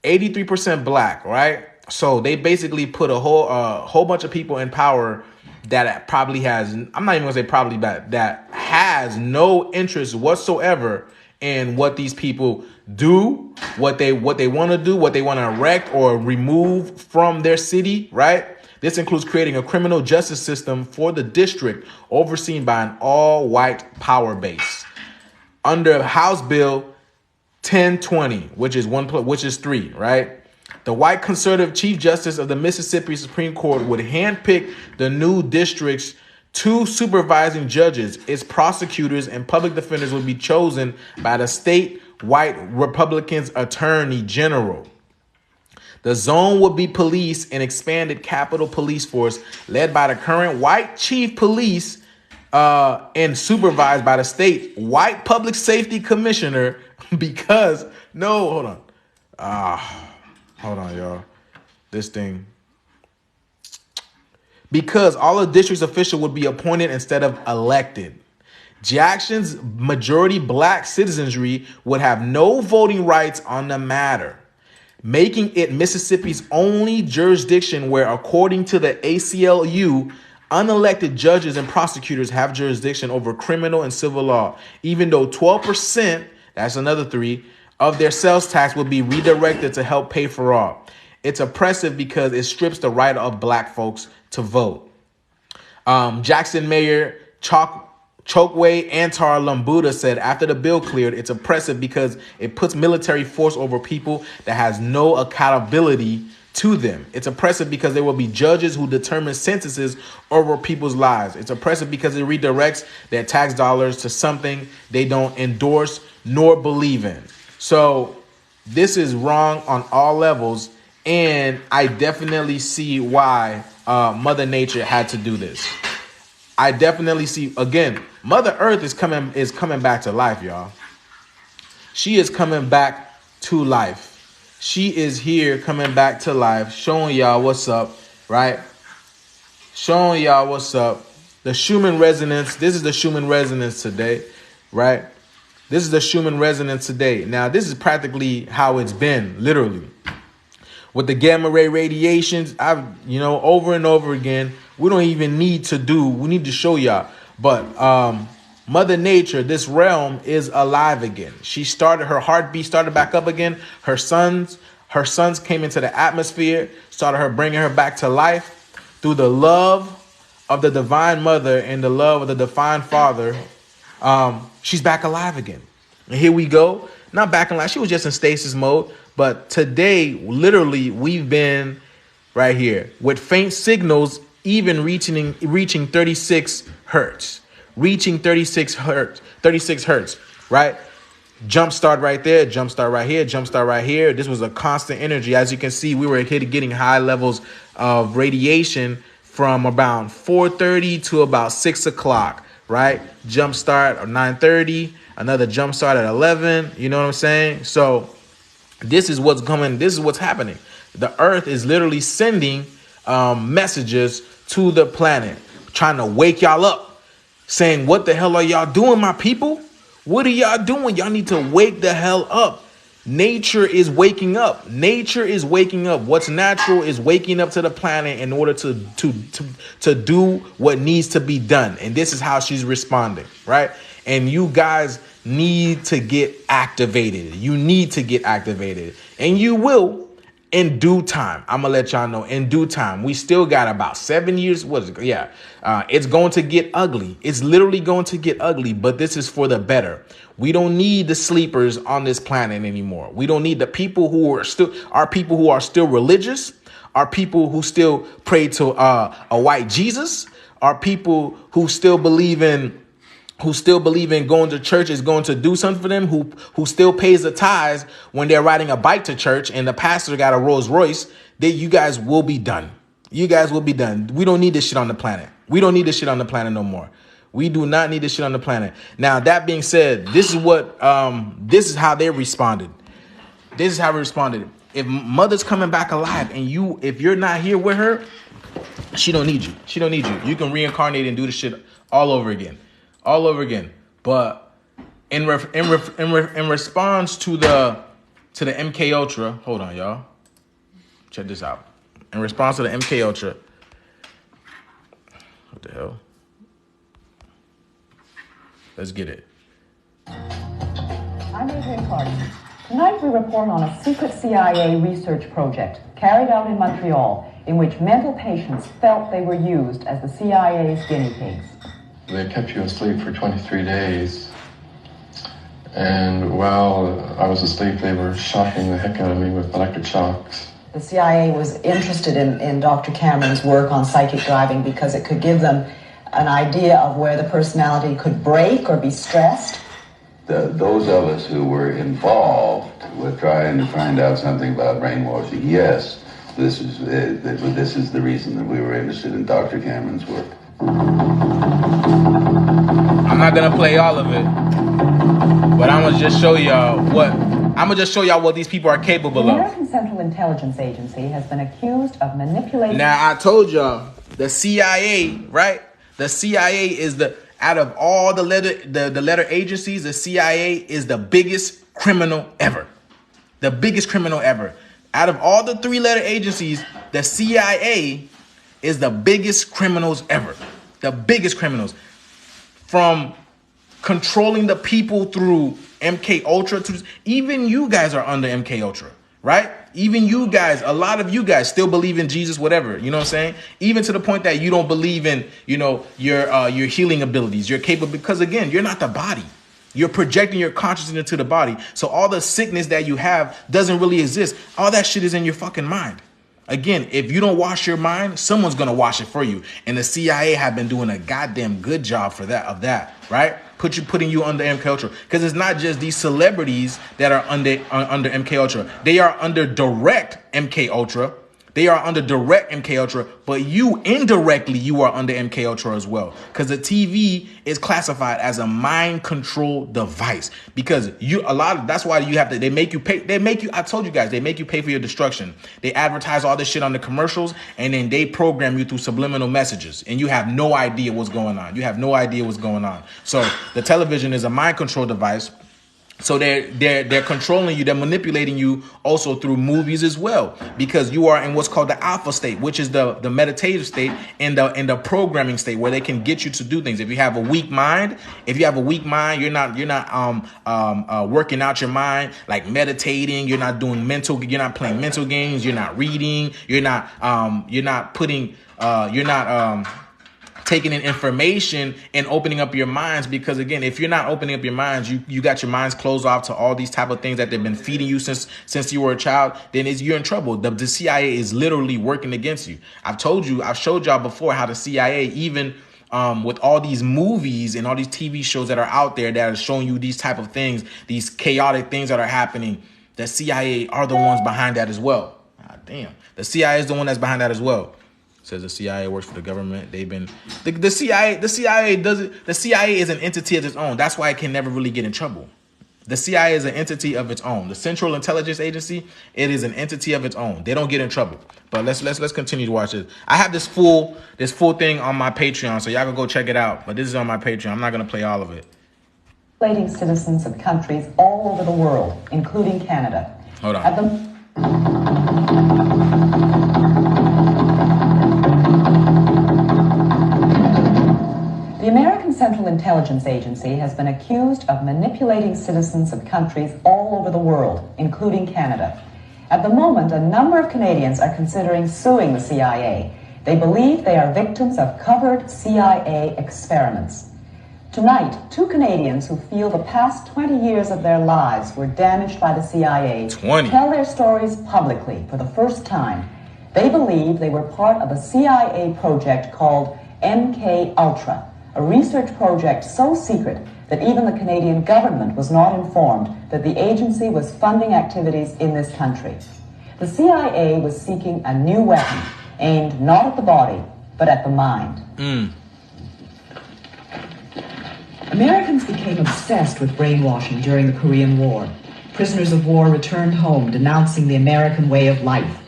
83% black, right? So they basically put a whole bunch of people in power that probably has, I'm not even gonna say probably bad, that has no interest whatsoever in what these people do, what they want to do, what they want to erect or remove from their city, right? This includes creating a criminal justice system for the district overseen by an all-white power base. Under House Bill 1020, which is 3, right? The white conservative Chief Justice of the Mississippi Supreme Court would handpick the new district's 2 supervising judges. Its prosecutors and public defenders would be chosen by the state white Republicans Attorney General. The zone would be policed and expanded Capitol Police Force led by the current white chief police and supervised by the state white public safety commissioner because hold on, y'all. This thing. Because all the district's officials would be appointed instead of elected. Jackson's majority black citizenry would have no voting rights on the matter, making it Mississippi's only jurisdiction where, according to the ACLU, Unelected judges and prosecutors have jurisdiction over criminal and civil law, even though 12%, that's another 3, of their sales tax will be redirected to help pay for all. It's oppressive because it strips the right of black folks to vote. Jackson Mayor Chokwe Antar Lumbuda said after the bill cleared, it's oppressive because it puts military force over people that has no accountability to them. It's oppressive because there will be judges who determine sentences over people's lives. It's oppressive because it redirects their tax dollars to something they don't endorse nor believe in. So this is wrong on all levels, and I definitely see why Mother Nature had to do this. I definitely see, again, Mother Earth is coming back to life, y'all. She is coming back to life. She is here coming back to life, showing y'all what's up, right? Showing y'all what's up. The Schumann resonance. This is the Schumann resonance today, right? This is the Schumann resonance today. Now, this is practically how it's been, literally. With the gamma ray radiations, over and over again, we don't even need to we need to show y'all. But Mother Nature, this realm is alive again. Her heartbeat started back up again. Her sons came into the atmosphere, started her bringing her back to life through the love of the Divine Mother and the love of the Divine Father. She's back alive again. And here we go. Not back in life. She was just in stasis mode. But today, literally, we've been right here with faint signals, even reaching 36 hertz. Reaching 36 hertz, right? Jump start right there, jump start right here, jump start right here. This was a constant energy. As you can see, we were getting high levels of radiation from about 4:30 to about 6 o'clock, right? Jump start at 9:30, another jump start at 11. You know what I'm saying? So this is what's coming. This is what's happening. The Earth is literally sending messages to the planet, trying to wake y'all up. Saying, what the hell are y'all doing, my people? What are y'all doing? Y'all need to wake the hell up. Nature is waking up. Nature is waking up. What's natural is waking up to the planet in order to do what needs to be done. And this is how she's responding, right? And you guys need to get activated. You need to get activated. And you will. In due time, I'm going to let y'all know in due time. We still got about 7 years. What is it? Yeah. It's going to get ugly. It's literally going to get ugly, but this is for the better. We don't need the sleepers on this planet anymore. We don't need the people who are still religious, our people who still pray to a white Jesus, our people who still believe in going to church is going to do something for them, who still pays the tithes when they're riding a bike to church and the pastor got a Rolls Royce. You guys will be done. You guys will be done. We don't need this shit on the planet. We don't need this shit on the planet no more. We do not need this shit on the planet. Now, that being said, this is how they responded. This is how we responded. If Mother's coming back alive and if you're not here with her, she don't need you. She don't need you. You can reincarnate and do the shit all over again. All over again. But in response to the MK Ultra, hold on, y'all. Check this out. In response to the MK Ultra, what the hell? Let's get it. I'm Adrian Clark. Tonight we report on a secret CIA research project carried out in Montreal in which mental patients felt they were used as the CIA's guinea pigs. They kept you asleep for 23 days. And while I was asleep, they were shocking the heck out of me with electric shocks. The CIA was interested in Dr. Cameron's work on psychic driving because it could give them an idea of where the personality could break or be stressed. Those of us who were involved with trying to find out something about brainwashing, yes, this is the reason that we were interested in Dr. Cameron's work. I'm not gonna play all of it, but I'm gonna just show y'all what these people are capable of. The American Central Intelligence Agency has been accused of manipulating. Now, I told y'all the CIA, right? The CIA is out of all the letter agencies, the CIA is the biggest criminal ever. The biggest criminal ever. Out of all the 3-letter agencies, the CIA is the biggest criminals ever. The biggest criminals. From controlling the people through MK Ultra to even you guys are under MK Ultra, right? Even you guys, a lot of you guys still believe in Jesus, whatever, you know what I'm saying? Even to the point that you don't believe in, you know, your healing abilities. You're capable because, again, you're not the body. You're projecting your consciousness into the body. So all the sickness that you have doesn't really exist. All that shit is in your fucking mind. Again, if you don't wash your mind, someone's going to wash it for you. And the CIA have been doing a goddamn good job for that, right? Putting you under MK Ultra. Because it's not just these celebrities that are under MK Ultra. They are under direct MK Ultra. They are under direct MK Ultra, but you indirectly, you are under MK Ultra as well. Because the TV is classified as a mind control device. Because that's why you have to, they make you pay, I told you guys, they make you pay for your destruction. They advertise all this shit on the commercials, and then they program you through subliminal messages. And you have no idea what's going on. You have no idea what's going on. So the television is a mind control device. So they're controlling you, they're manipulating you also through movies as well, because you are in what's called the alpha state, which is the meditative state and the programming state where they can get you to do things. If you have a weak mind, you're not working out your mind, like meditating, you're not playing mental games, you're not reading, you're not taking in information and opening up your minds. Because again, if you're not opening up your minds, you got your minds closed off to all these type of things that they've been feeding you since you were a child, then you're in trouble. The CIA is literally working against you. I've showed y'all before how the CIA, even with all these movies and all these TV shows that are out there that are showing you these type of things, these chaotic things that are happening, the CIA are the ones behind that as well. God damn. The CIA is the one that's behind that as well. Says the CIA works for the government. They've been the CIA doesn't. The CIA is an entity of its own. That's why it can never really get in trouble. The CIA is an entity of its own. The Central Intelligence Agency, it is an entity of its own. They don't get in trouble. But let's continue to watch this. I have this full thing on my Patreon, so y'all can go check it out. But this is on my Patreon. I'm not gonna play all of it. Leading citizens of countries all over the world, including Canada. Hold on. The American Central Intelligence Agency has been accused of manipulating citizens of countries all over the world, including Canada. At the moment, a number of Canadians are considering suing the CIA. They believe they are victims of covered CIA experiments. Tonight, 2 Canadians who feel the past 20 years of their lives were damaged by the CIA tell their stories publicly for the first time. They believe they were part of a CIA project called MK Ultra, a research project so secret that even the Canadian government was not informed that the agency was funding activities in this country. The CIA was seeking a new weapon aimed not at the body, but at the mind. Americans became obsessed with brainwashing during the Korean War. Prisoners of war returned home denouncing the American way of life.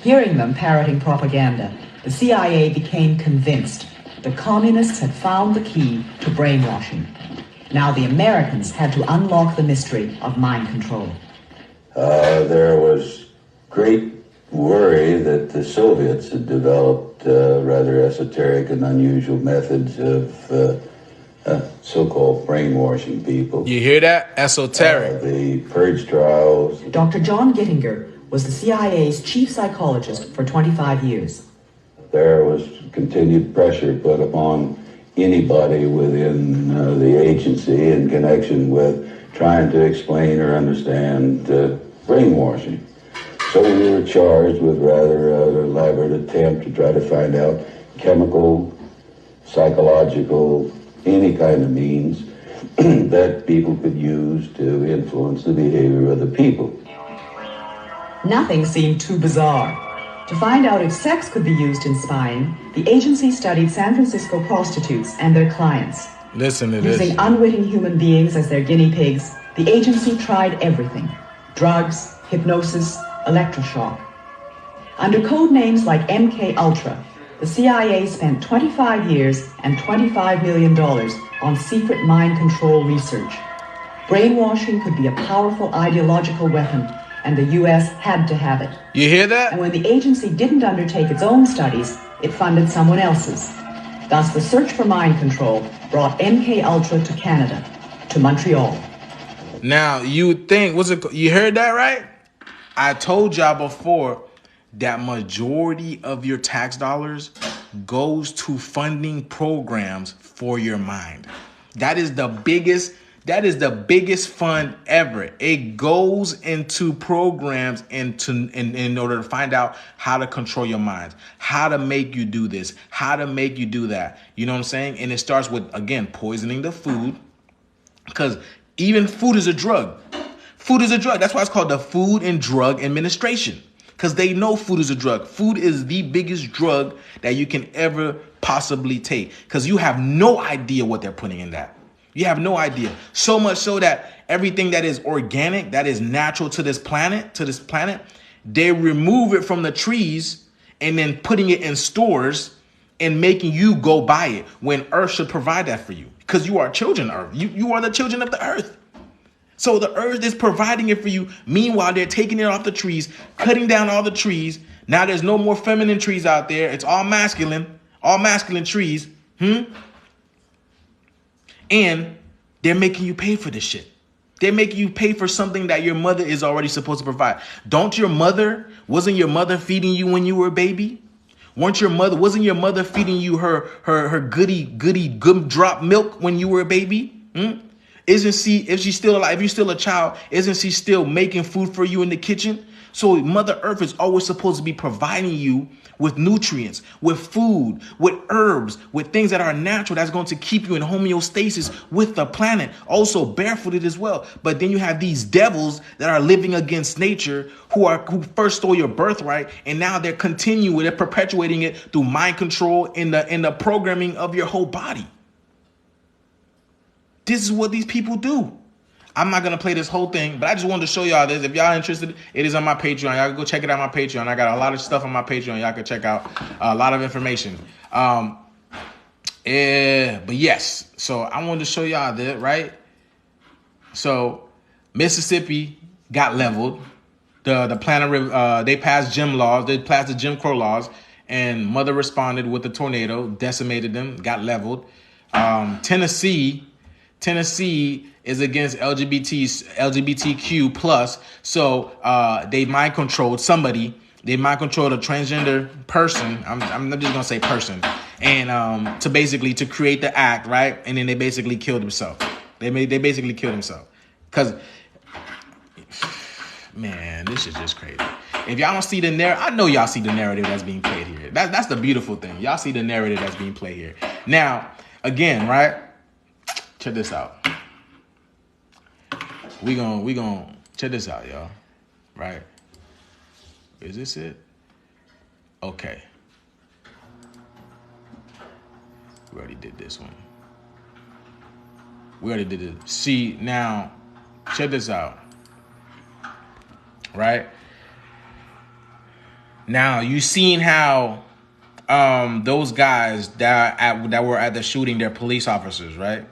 Hearing them parroting propaganda, the CIA became convinced the communists had found the key to brainwashing. Now the Americans had to unlock the mystery of mind control. There was great worry that the Soviets had developed rather esoteric and unusual methods of so-called brainwashing people. You hear that? Esoteric. The purge trials. Dr. John Gittinger was the CIA's chief psychologist for 25 years. There was continued pressure put upon anybody within the agency in connection with trying to explain or understand brainwashing. So we were charged with rather an elaborate attempt to try to find out chemical, psychological, any kind of means that people could use to influence the behavior of the people. Nothing seemed too bizarre. To find out if sex could be used in spying, the agency studied San Francisco prostitutes and their clients. Listen to this. Using unwitting human beings as their guinea pigs, the agency tried everything: drugs, hypnosis, electroshock. Under code names like MK Ultra, the CIA spent 25 years and $25 million on secret mind control research. Brainwashing could be a powerful ideological weapon, and the U.S. had to have it. You hear that? And when the agency didn't undertake its own studies, it funded someone else's. Thus, the search for mind control brought MK-Ultra to Canada, to Montreal. Now, you think, you heard that right? I told y'all before that majority of your tax dollars goes to funding programs for your mind. That is the biggest fund ever. It goes into programs in order to find out how to control your mind, how to make you do this, how to make you do that. You know what I'm saying? And it starts with, again, poisoning the food, because even food is a drug. Food is a drug. That's why it's called the Food and Drug Administration, because they know food is a drug. Food is the biggest drug that you can ever possibly take, because you have no idea what they're putting in that. You have no idea. So much so that everything that is organic, that is natural to this planet, they remove it from the trees and then putting it in stores and making you go buy it, when Earth should provide that for you, because you are children of Earth. You are the children of the Earth. So the Earth is providing it for you. Meanwhile, they're taking it off the trees, cutting down all the trees. Now there's no more feminine trees out there. It's all masculine trees. And they're making you pay for this shit. They're making you pay for something that your mother is already supposed to provide. Wasn't your mother feeding you when you were a baby? Wasn't your mother feeding you her goody gumdrop milk when you were a baby? If she's still alive, if you're still a child, isn't she still making food for you in the kitchen? So Mother Earth is always supposed to be providing you with nutrients, with food, with herbs, with things that are natural, that's going to keep you in homeostasis with the planet. Also barefooted as well. But then you have these devils that are living against nature, who first stole your birthright, and now they're perpetuating it through mind control in the programming of your whole body. This is what these people do. I'm not going to play this whole thing, but I just wanted to show y'all this. If y'all interested, it is on my Patreon. Y'all can go check it out on my Patreon. I got a lot of stuff on my Patreon. Y'all can check out a lot of information. But yes, so I wanted to show y'all that, right? So Mississippi got leveled. The planet, they passed Jim laws. They passed the Jim Crow laws, and Mother responded with a tornado, decimated them, got leveled. Tennessee is against LGBTQ plus. So they mind controlled somebody. They mind controlled a transgender person. I'm just gonna say person, and to create the act, right? And then they basically killed themselves. They basically killed themselves, because man, this is just crazy. If y'all don't see the narrative, I know y'all see the narrative that's being played here. That's the beautiful thing. Y'all see the narrative that's being played here. Now, again, right? Check this out. We gonna check this out, y'all. Right? Is this it? Okay. We already did this one. We already did it. See, now, check this out. Right? Now, you seen how those guys that were at the shooting, they're police officers, right?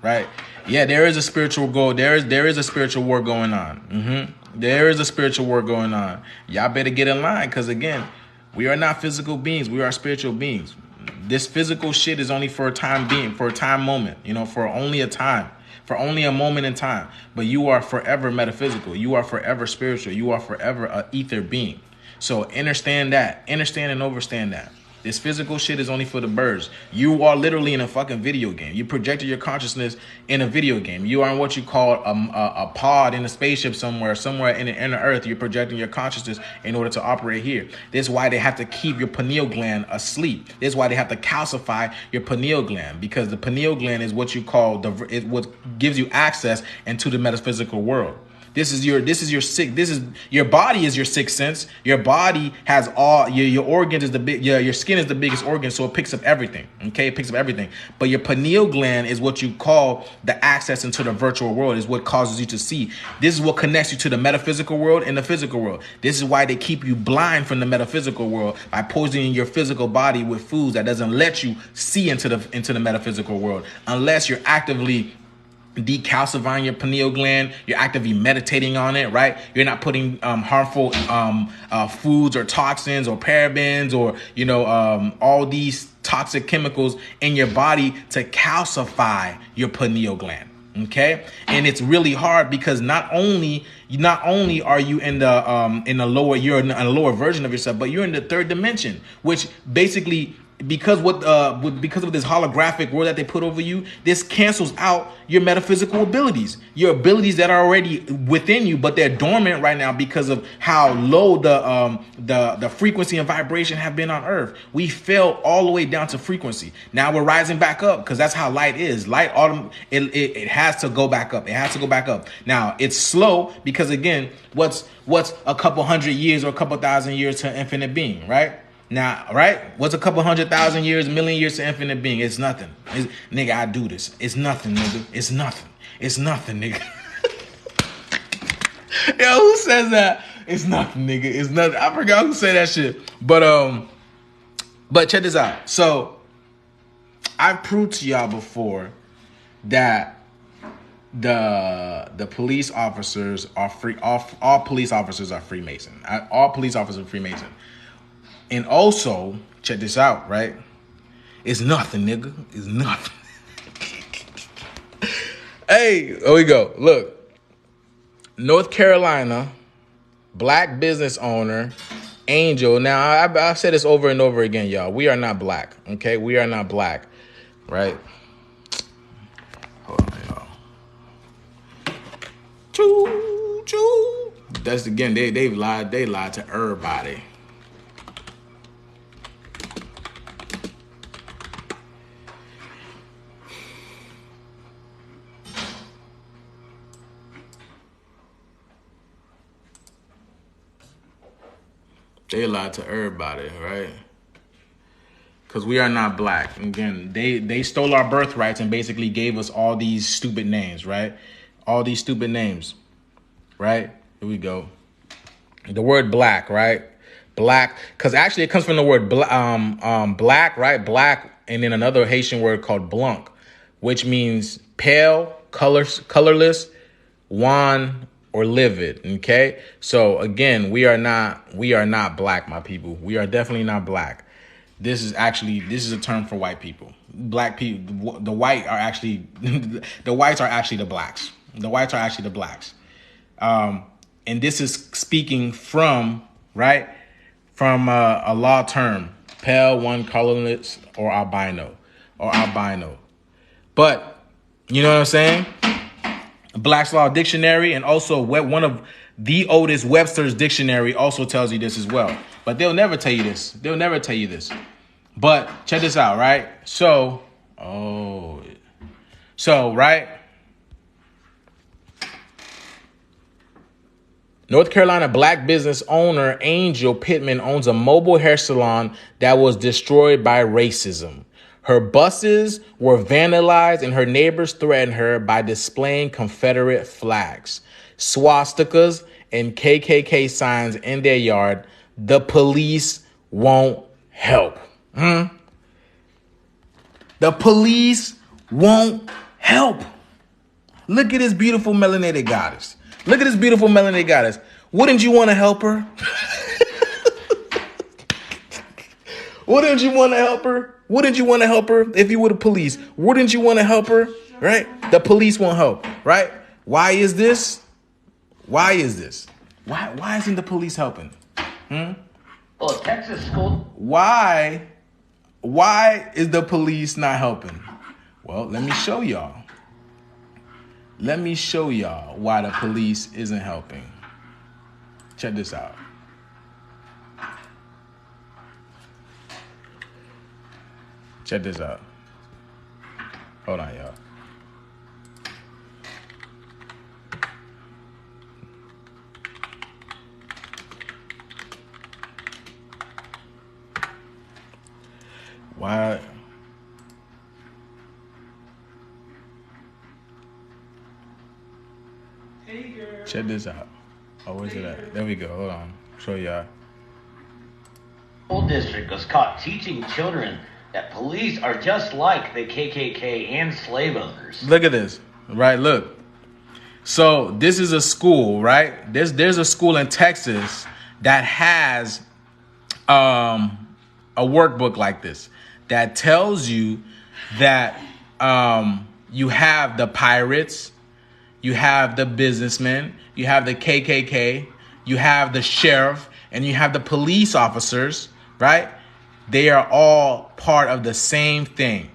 Right? Yeah, there is a spiritual goal. There is a spiritual war going on. There is a spiritual war going on. Y'all better get in line, because again, we are not physical beings. We are spiritual beings. This physical shit is only for a time being, for a time moment, for only a time, for only a moment in time. But you are forever metaphysical. You are forever spiritual. You are forever an ether being. So understand that. Understand and overstand that. This physical shit is only for the birds. You are literally in a fucking video game. You projected your consciousness in a video game. You are in what you call a pod in a spaceship somewhere in the inner earth. You're projecting your consciousness in order to operate here. This is why they have to keep your pineal gland asleep. This is why they have to calcify your pineal gland, because the pineal gland is what you call what gives you access into the metaphysical world. Your body is your sixth sense. Your body has all your organs is your skin is the biggest organ, so it picks up everything. Okay, it picks up everything. But your pineal gland is what you call the access into the virtual world, is what causes you to see. This is what connects you to the metaphysical world and the physical world. This is why they keep you blind from the metaphysical world by poisoning your physical body with foods that doesn't let you see into the metaphysical world, unless you're actively decalcifying your pineal gland. You're actively meditating on it, right? You're not putting harmful foods or toxins or parabens or, all these toxic chemicals in your body to calcify your pineal gland. Okay, and it's really hard because not only are you in the lower, you're in a lower version of yourself, but you're in the third dimension, which basically, because of this holographic world that they put over you, this cancels out your metaphysical abilities, your abilities that are already within you, but they're dormant right now because of how low the frequency and vibration have been on Earth. We fell all the way down to frequency. Now we're rising back up because that's how light is. Light, it has to go back up. It has to go back up. Now it's slow because, again, what's a couple hundred years or a couple thousand years to infinite being, right? Now, right? What's a couple 100,000 years, million years to infinite being? It's nothing. Nigga, I do this. It's nothing, nigga. It's nothing. It's nothing, nigga. Yo, who says that? It's nothing, nigga. It's nothing. I forgot who said that shit. But check this out. So I've proved to y'all before that the police officers are free. All police officers are Freemason. All police officers are Freemason. And also, check this out, right? It's nothing, nigga. It's nothing. Hey, here we go. Look. North Carolina, black business owner, Angel. Now, I've said this over and over again, y'all. We are not black, okay? We are not black, right? Hold on, y'all. Choo, choo. That's, again, they lied to everybody. They lied to everybody, right? Because we are not black. Again, they stole our birthrights and basically gave us all these stupid names, right? All these stupid names, right? Here we go. The word black, right? Black, because actually it comes from the word black, right? Black, and then another Haitian word called blanc, which means pale, colorless, wan, or livid. Okay, so again, we are not black, my people. We are definitely not black. This is a term for white people. Black people, the whites are actually the blacks. The whites are actually the blacks. And this is speaking from a law term: pale, one, colorless, or albino. But you know what I'm saying? Black's Law Dictionary, and also one of the oldest Webster's Dictionary also tells you this as well. But they'll never tell you this. But check this out, right? So, right? North Carolina black business owner Angel Pittman owns a mobile hair salon that was destroyed by racism. Her buses were vandalized and her neighbors threatened her by displaying Confederate flags, swastikas, and KKK signs in their yard. The police won't help. The police won't help. Look at this beautiful melanated goddess. Wouldn't you want to help her? Wouldn't you want to help her? Wouldn't you want to help her if you were the police? Wouldn't you want to help her? Right? The police won't help, right? Why is this? Why isn't the police helping? Well, Texas school. Why is the police not helping? Well, let me show y'all. Why the police isn't helping. Check this out. Hold on, y'all. Why? Hey, girl. Check this out. Oh, where's it at? There we go. Hold on. Show y'all. School district was caught teaching children that police are just like the KKK and slave owners. Look at this. right? Look. So this is a school, right? There's a school in Texas that has a workbook like this that tells you that you have the pirates, you have the businessmen, you have the KKK, you have the sheriff, and you have the police officers, right? They are all part of the same thing.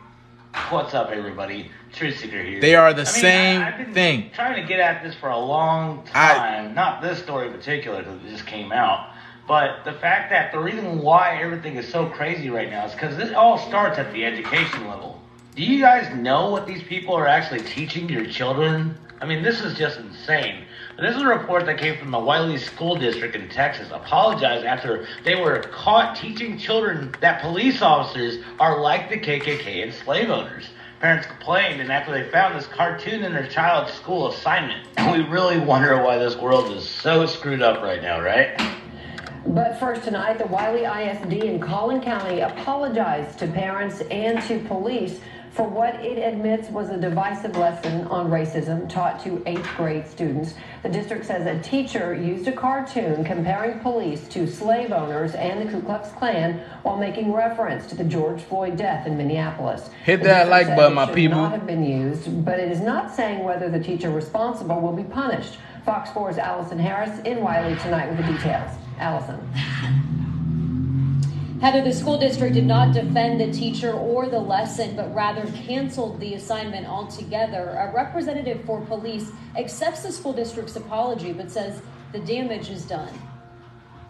What's up, everybody? Truth Seeker here. They are the same I've been thing. Trying to get at this for a long time. Not this story in particular, because it just came out. But the fact that the reason why everything is so crazy right now is because it all starts at the education level. Do you guys know what these people are actually teaching your children? I mean, this is just insane. This is a report that came from the Wiley School District in Texas. Apologized after they were caught teaching children that police officers are like the KKK and slave owners. Parents complained, and after they found this cartoon in their child's school assignment, we really wonder why this world is so screwed up right now, right? But first tonight, the Wiley ISD in Collin County apologized to parents and to police for what it admits was a divisive lesson on racism taught to 8th grade students. The district says a teacher used a cartoon comparing police to slave owners and the Ku Klux Klan while making reference to the George Floyd death in Minneapolis. Hit that like button, my people. It should not have been used, but it is not saying whether the teacher responsible will be punished. Fox 4's Allison Harris in Wiley tonight with the details. Allison. Heather, the school district did not defend the teacher or the lesson, but rather canceled the assignment altogether. A representative for police accepts the school district's apology, but says the damage is done.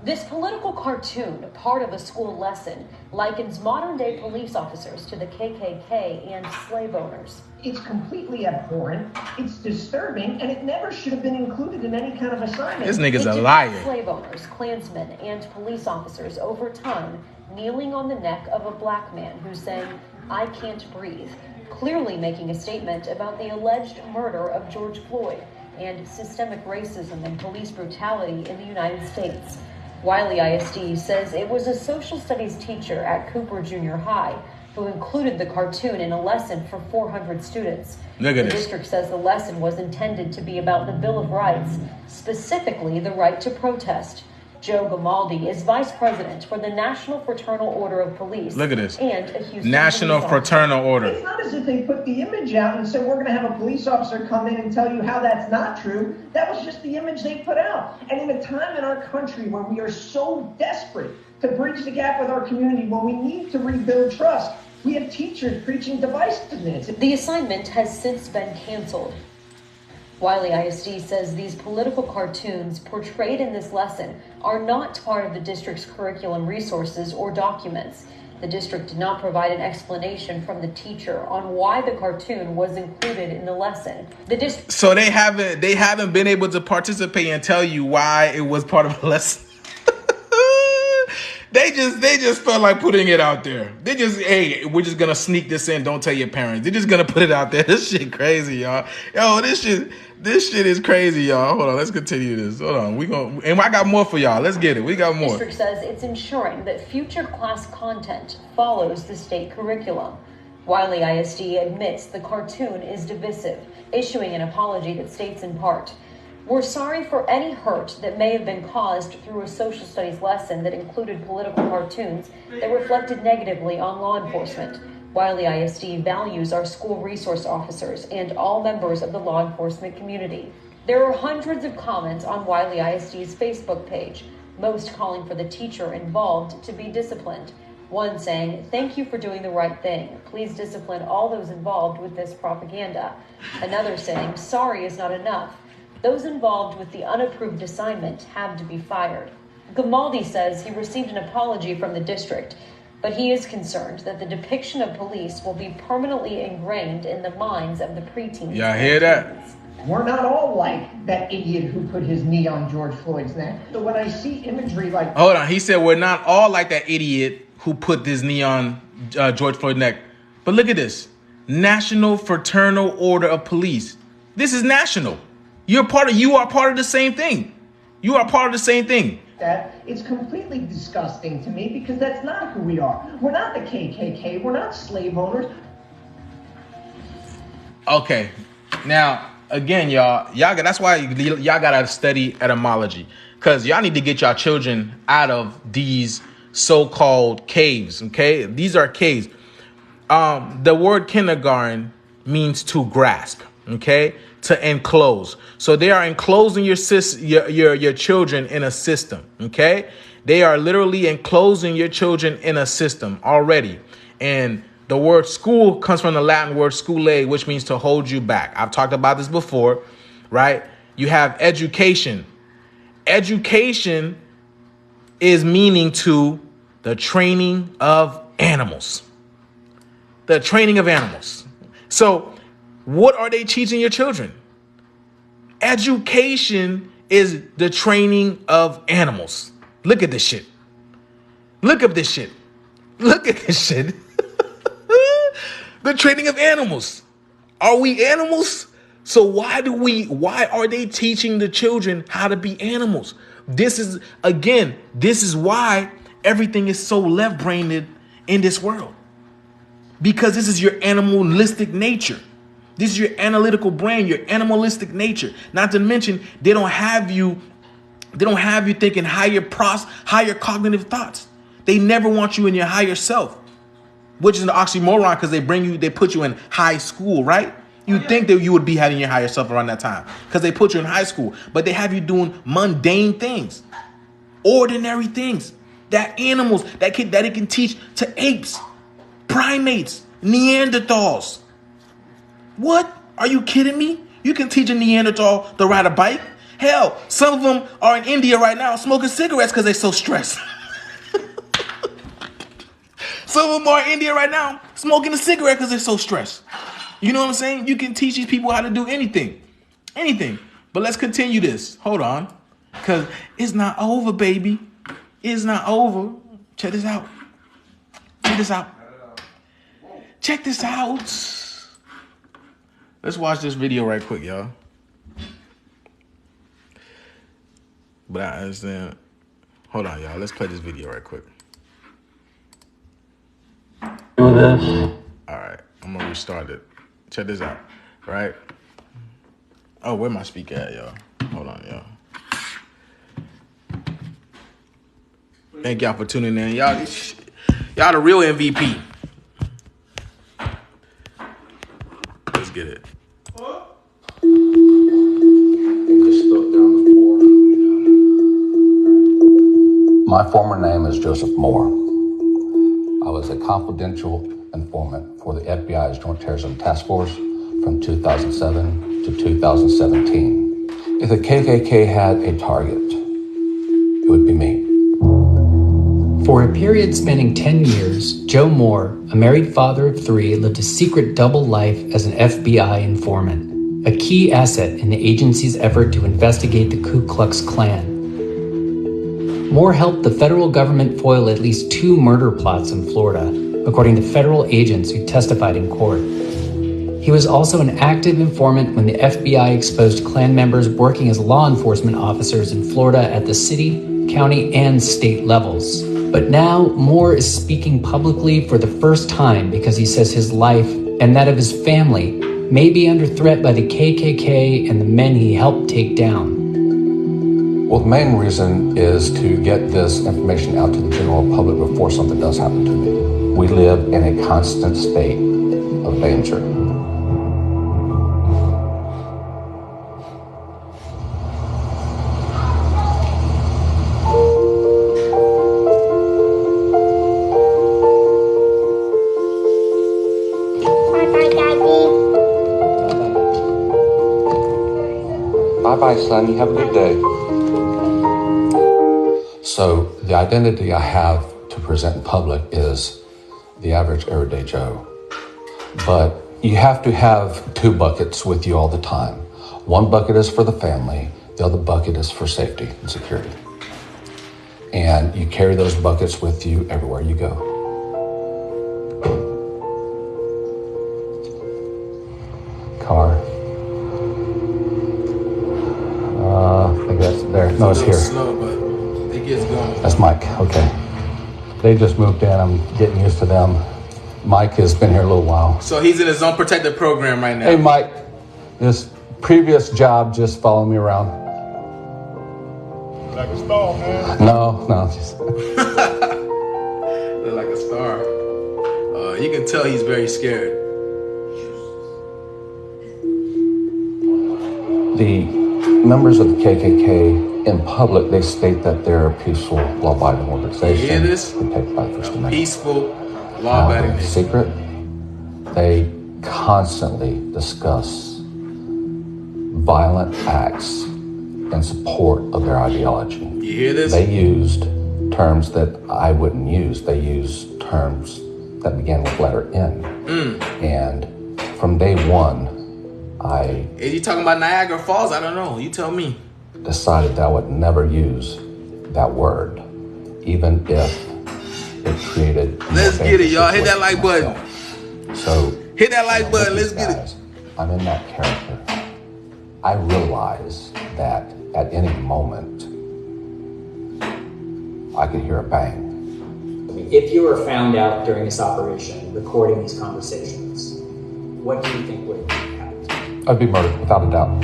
This political cartoon, part of a school lesson, likens modern-day police officers to the KKK and slave owners. It's completely abhorrent, it's disturbing, and it never should have been included in any kind of assignment. This nigga's a liar. Slave owners, Klansmen, and police officers over time kneeling on the neck of a black man who's saying, "I can't breathe," clearly making a statement about the alleged murder of George Floyd and systemic racism and police brutality in the United States. Wiley ISD says it was a social studies teacher at Cooper Junior High who included the cartoon in a lesson for 400 students. Look at the this. district says the lesson was intended to be about the Bill of Rights, specifically the right to protest. Joe Gamaldi is vice president for the National Fraternal Order of Police. Look at this. And a Houston National police Fraternal Order. It's not as if they put the image out and said, we're going to have a police officer come in and tell you how that's not true. That was just the image they put out. And in a time in our country where we are so desperate to bridge the gap with our community, where we need to rebuild trust, we have teachers preaching divisiveness. The assignment has since been canceled. Wiley ISD says these political cartoons portrayed in this lesson are not part of the district's curriculum resources or documents. The district did not provide an explanation from the teacher on why the cartoon was included in the lesson. So they haven't been able to participate and tell you why it was part of the lesson. They just felt like putting it out there. They just, hey, we're just gonna sneak this in. Don't tell your parents. They're just gonna put it out there. This shit crazy, y'all. Yo, this shit is crazy, y'all. Hold on, let's continue this. Hold on, and I got more for y'all. Let's get it. We got more. The district says it's ensuring that future class content follows the state curriculum. Wiley ISD admits the cartoon is divisive, issuing an apology that states in part, "We're sorry for any hurt that may have been caused through a social studies lesson that included political cartoons that reflected negatively on law enforcement. Wiley ISD values our school resource officers and all members of the law enforcement community." There are hundreds of comments on Wiley ISD's Facebook page, most calling for the teacher involved to be disciplined. One saying, "Thank you for doing the right thing. Please discipline all those involved with this propaganda." Another saying, "Sorry is not enough. Those involved with the unapproved assignment have to be fired." Gamaldi says he received an apology from the district, but he is concerned that the depiction of police will be permanently ingrained in the minds of the preteens. Y'all hear that? We're not all like that idiot who put his knee on George Floyd's neck. So when I see imagery like... Hold on, he said we're not all like that idiot who put this knee on George Floyd's neck. But look at this. National Fraternal Order of Police. This is national. You are part of the same thing. You are part of the same thing. That it's completely disgusting to me because that's not who we are. We're not the KKK. We're not slave owners. Okay. Now, again, that's why y'all gotta study etymology, because y'all need to get y'all children out of these so-called caves. Okay, these are caves. The word kindergarten means to grasp. Okay, to enclose. So they are enclosing your children in a system. Okay, they are literally enclosing your children in a system already. And the word school comes from the Latin word schulae, which means to hold you back. I've talked about this before, right? You have education. Education is meaning to the training of animals. The training of animals. So what are they teaching your children? Education is the training of animals. Look at this shit. Look up this shit. Look at this shit. The training of animals. Are we animals? So why are they teaching the children how to be animals? This is why everything is so left-brained in this world. Because this is your animalistic nature. This is your analytical brain, your animalistic nature. Not to mention, they don't have you thinking higher cognitive thoughts. They never want you in your higher self, which is an oxymoron because they put you in high school, right? You think that you would be having your higher self around that time because they put you in high school, but they have you doing mundane things, ordinary things that animals that it can teach to apes, primates, Neanderthals. What? Are you kidding me? You can teach a Neanderthal to ride a bike? Hell, some of them are in India right now smoking cigarettes because they're so stressed. Some of them are in India right now smoking a cigarette because they're so stressed. You know what I'm saying? You can teach these people how to do anything. Anything. But let's continue this. Hold on. Because it's not over, baby. It's not over. Check this out. Check this out. Check this out. Let's watch this video right quick, y'all. But I understand. Hold on, y'all. Let's play this video right quick. Do this. All right. I'm going to restart it. Check this out. Right? Oh, where my speaker at, y'all? Hold on, y'all. Thank y'all for tuning in. Y'all the real MVP. Let's get it. My former name is Joseph Moore. I was a confidential informant for the FBI's Joint Terrorism Task Force from 2007 to 2017. If the KKK had a target, it would be me. For a period spanning 10 years, Joe Moore, a married father of 3, lived a secret double life as an FBI informant, a key asset in the agency's effort to investigate the Ku Klux Klan. Moore helped the federal government foil at least 2 murder plots in Florida, according to federal agents who testified in court. He was also an active informant when the FBI exposed Klan members working as law enforcement officers in Florida at the city, county, and state levels. But now, Moore is speaking publicly for the first time because he says his life and that of his family may be under threat by the KKK and the men he helped take down. Well, the main reason is to get this information out to the general public before something does happen to me. We live in a constant state of danger. Bye-bye, son. You have a good day. So the identity I have to present in public is the average everyday Joe. But you have to have 2 buckets with you all the time. One bucket is for the family. The other bucket is for safety and security. And you carry those buckets with you everywhere you go. Car. I think that's there. No, it's here. Slow, but it gets going. That's Mike. Okay. They just moved in. I'm getting used to them. Mike has been here a little while. So he's in his own protective program right now. Hey, Mike. This previous job just followed me around. Like a star, man. No, just... Look like a star. You can tell he's very scared. The members of the KKK in public, they state that they're a peaceful, law-abiding organization. You hear this? Protected by the First Amendment. Peaceful, law-abiding. In secret, they constantly discuss violent acts in support of their ideology. You hear this? They used terms that I wouldn't use. They used terms that began with letter N. And from day one, Is you talking about Niagara Falls? I don't know. You tell me. Decided that I would never use that word, even if it created... Let's get it, y'all. Hit that like button. So... Hit that like button. Let's get it. I'm in that character. I realize that at any moment, I could hear a bang. If you were found out during this operation recording these conversations, what do you think would have happened? I'd be murdered, without a doubt.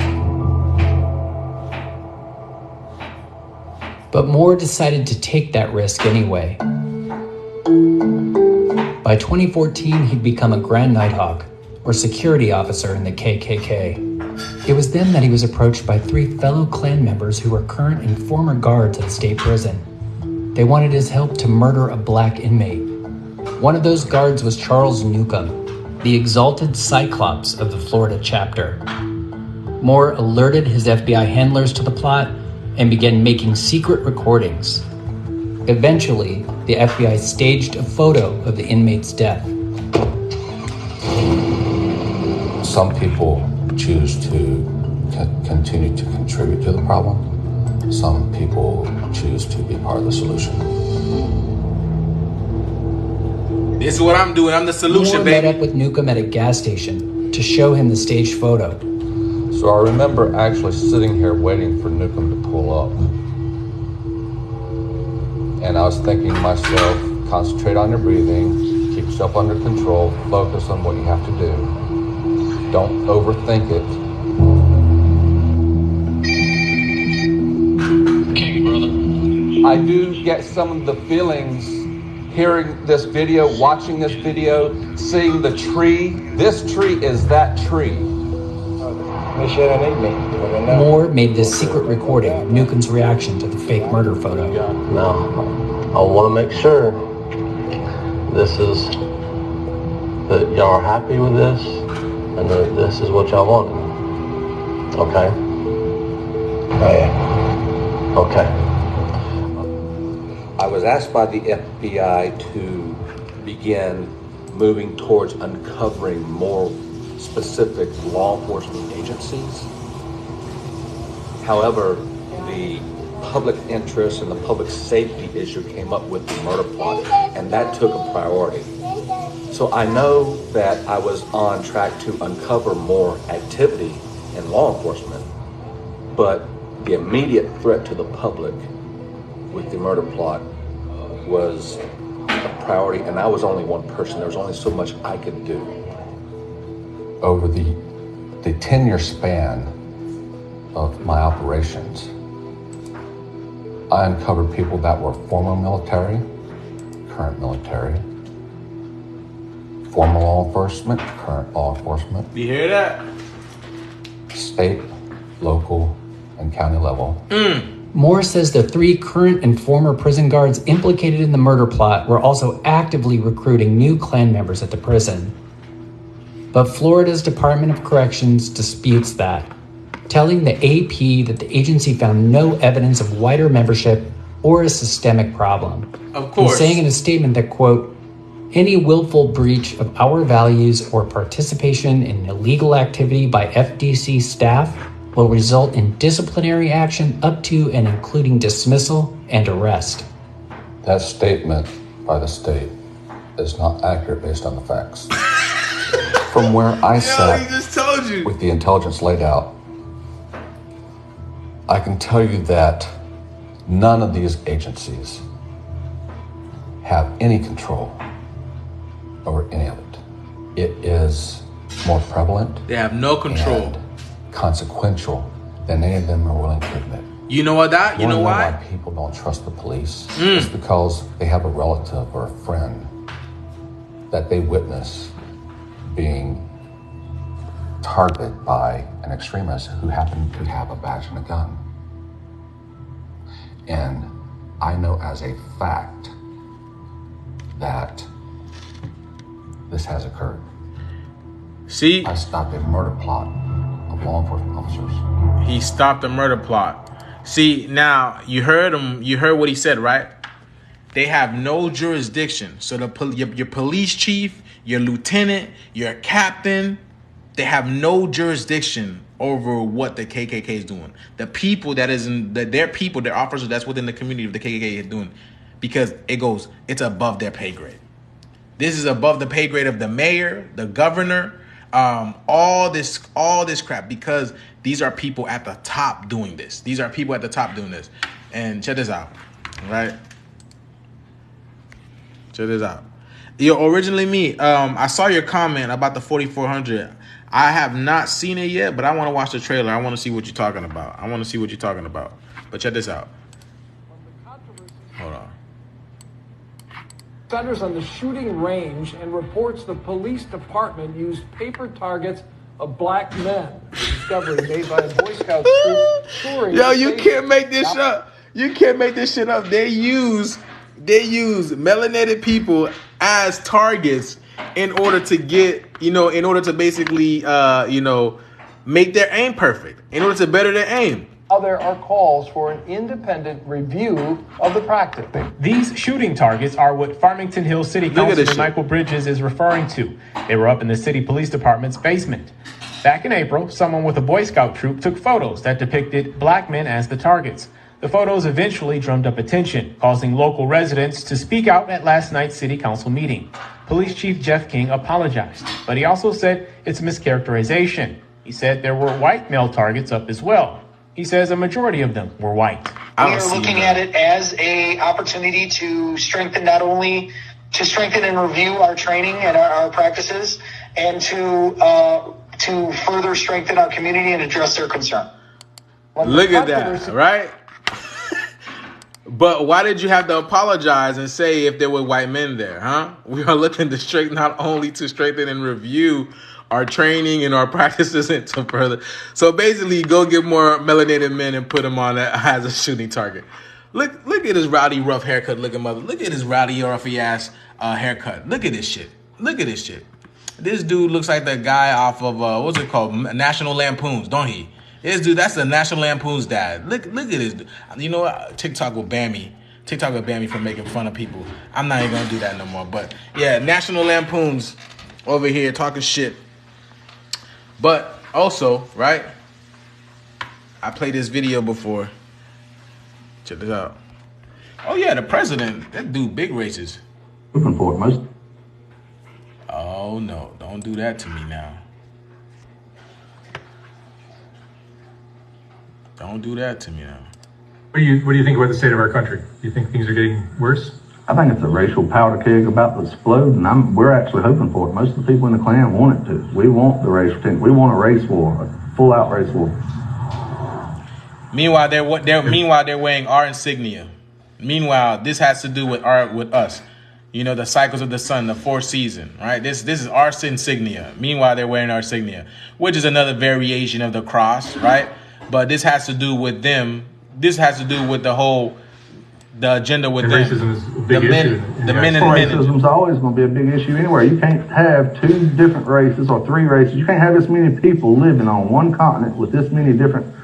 But Moore decided to take that risk anyway. By 2014, he'd become a Grand Nighthawk, or security officer in the KKK. It was then that he was approached by 3 fellow Klan members who were current and former guards at the state prison. They wanted his help to murder a black inmate. One of those guards was Charles Newcomb, the exalted Cyclops of the Florida chapter. Moore alerted his FBI handlers to the plot and began making secret recordings. Eventually, the FBI staged a photo of the inmate's death. Some people choose to continue to contribute to the problem. Some people choose to be part of the solution. This is what I'm doing. I'm the solution, Moore baby. met up with Newcomb at a gas station to show him the staged photo. So I remember actually sitting here waiting for Newcomb to pull up. And I was thinking to myself, concentrate on your breathing, keep yourself under control, focus on what you have to do. Don't overthink it. King, brother. I do get some of the feelings hearing this video, watching this video, seeing the tree. This tree is that tree. Moore made this secret recording of Newcomb's reaction to the fake murder photo. Now, I want to make sure that y'all are happy with this and that this is what y'all wanted. Okay? Okay. I was asked by the FBI to begin moving towards uncovering more specific law enforcement agencies. However, the public interest and the public safety issue came up with the murder plot, and that took a priority. So I know that I was on track to uncover more activity in law enforcement, but the immediate threat to the public with the murder plot was a priority, and I was only one person. There was only so much I could do. Over the 10-year span of my operations, I uncovered people that were former military, current military, former law enforcement, current law enforcement. You hear that? State, local, and county level. Moore says the 3 current and former prison guards implicated in the murder plot were also actively recruiting new Klan members at the prison. But Florida's Department of Corrections disputes that, telling the AP that the agency found no evidence of wider membership or a systemic problem. Of course. And saying in a statement that, quote, any willful breach of our values or participation in illegal activity by FDC staff will result in disciplinary action up to and including dismissal and arrest. That statement by the state is not accurate based on the facts. From where I sat, he just told you. With the intelligence laid out, I can tell you that none of these agencies have any control over any of it. It is more prevalent. They have no control. consequential than any of them are willing to admit. You know what that? You know why? Why people don't trust the police? It's because they have a relative or a friend that they witness being targeted by an extremist who happened to have a badge and a gun. And I know as a fact that this has occurred. See? I stopped a murder plot of law enforcement officers. He stopped a murder plot. See, now, you heard him. You heard what he said, right? They have no jurisdiction. So your police chief, your lieutenant, your captain, they have no jurisdiction over what the KKK is doing. The people that is in their people, their officers that's within the community of the KKK is doing, because it's above their pay grade. This is above the pay grade of the mayor, the governor, all this crap, because these are people at the top doing this. These are people at the top doing this. And check this out, right? Check this out. Originally I saw your comment about the 4400. I have not seen it yet, but I want to watch the trailer. I want to see what you're talking about. But check this out. Hold on. Centers on the shooting range and reports the police department used paper targets of black men. The discovery made by a Boy Scout troop. Yo, you can't make this up. You can't make this shit up. They use melanated people as targets in order to get, in order to basically, make their aim perfect, in order to better their aim. Now there are calls for an independent review of the practice. These shooting targets are what Farmington Hills City Councilman Michael Bridges is referring to. They were up in the city police department's basement. Back in April, someone with a Boy Scout troop took photos that depicted black men as the targets. The photos eventually drummed up attention, causing local residents to speak out at last night's city council meeting. Police Chief Jeff King apologized, but he also said it's a mischaracterization. He said there were white male targets up as well. He says a majority of them were white. We are looking at it as an opportunity to strengthen, not only to strengthen and review our training and our practices, and to further strengthen our community and address their concern. Look at that, right? But why did you have to apologize and say if there were white men there, huh? We are looking to strengthen, not only to strengthen and review our training and our practices and to further. So basically, go get more melanated men and put them on as a shooting target. Look at his rowdy, rough haircut looking mother. Look at his rowdy, roughy ass haircut. Look at this shit. This dude looks like the guy off of, what's it called? National Lampoons, don't he? This dude, that's the National Lampoon's dad. Look at this dude. You know what? TikTok will ban me for making fun of people. I'm not even going to do that no more. But yeah, National Lampoons over here talking shit. But also, right? I played this video before. Check this out. Oh yeah, the president. That dude big racist. Oh no, don't do that to me now. Don't do that to me now. What do you think about the state of our country? Do you think things are getting worse? I think it's a racial powder keg about to explode, and we're actually hoping for it. Most of the people in the Klan want it to. We want the racial tension. We want a race war, a full-out race war. Meanwhile, they're wearing our insignia. Meanwhile, this has to do with us. You know, the cycles of the sun, the fourth season, right? This is our insignia. Meanwhile, they're wearing our insignia, which is another variation of the cross, right? But this has to do with them. This has to do with the agenda with them. Racism is a big issue. The men and men. Racism's always going to be a big issue anywhere. You can't have two different races or three races. You can't have this many people living on one continent with this many different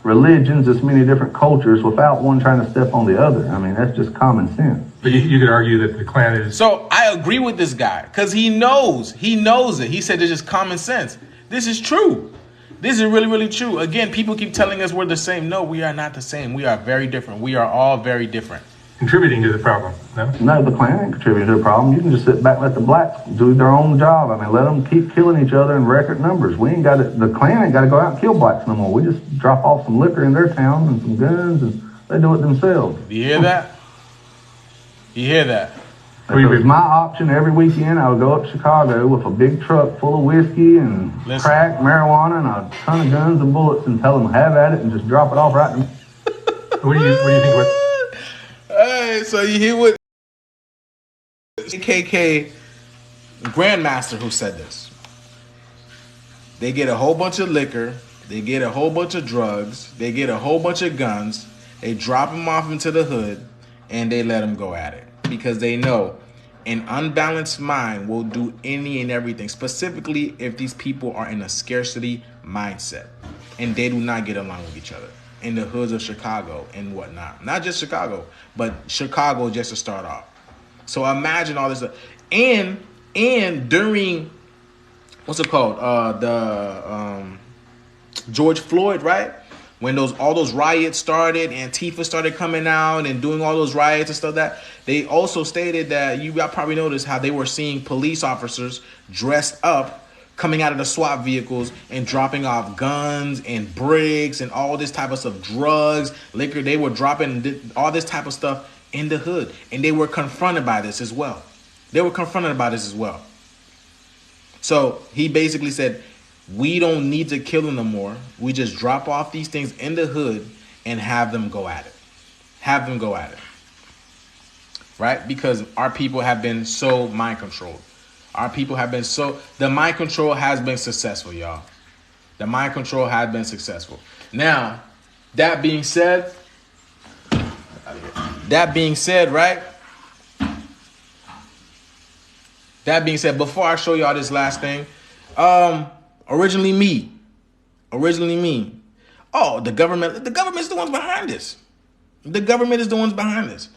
religions, this many different cultures without one trying to step on the other. I mean, that's just common sense. But you could argue that the Klan is... So I agree with this guy because he knows it. He said it's just common sense. This is true. This is really, really true. Again, people keep telling us we're the same. No, we are not the same. We are very different. We are all very different. Contributing to the problem, no? No, the Klan ain't contributing to the problem. You can just sit back and let the blacks do their own job. I mean, let them keep killing each other in record numbers. The Klan ain't got to go out and kill blacks no more. We just drop off some liquor in their towns and some guns, and they do it themselves. Do you hear that? You hear that? If it was my option every weekend, I would go up to Chicago with a big truck full of whiskey and crack, marijuana, and a ton of guns and bullets and tell them have at it and just drop it off right in the... What do you think about... Hey, so you hear what KK Grandmaster who said this. They get a whole bunch of liquor, they get a whole bunch of drugs, they get a whole bunch of guns, they drop them off into the hood, and they let them go at it. Because they know an unbalanced mind will do any and everything, specifically if these people are in a scarcity mindset and they do not get along with each other in the hoods of Chicago and whatnot. Not just Chicago, but Chicago just to start off. So imagine all this stuff. And during, what's it called? George Floyd, right? When all those riots started, Antifa started coming out and doing all those riots and stuff that, they also stated that, you probably noticed how they were seeing police officers dressed up coming out of the SWAT vehicles and dropping off guns and bricks and all this type of stuff, drugs, liquor. They were dropping all this type of stuff in the hood. And they were confronted by this as well. So he basically said, we don't need to kill them no more. We just drop off these things in the hood and have them go at it. Right? Because our people have been so mind controlled. The mind control has been successful, y'all. The mind control has been successful. Now, that being said, right? That being said, before I show y'all this last thing, originally me. Oh, the government's the ones behind this. The government is the ones behind this.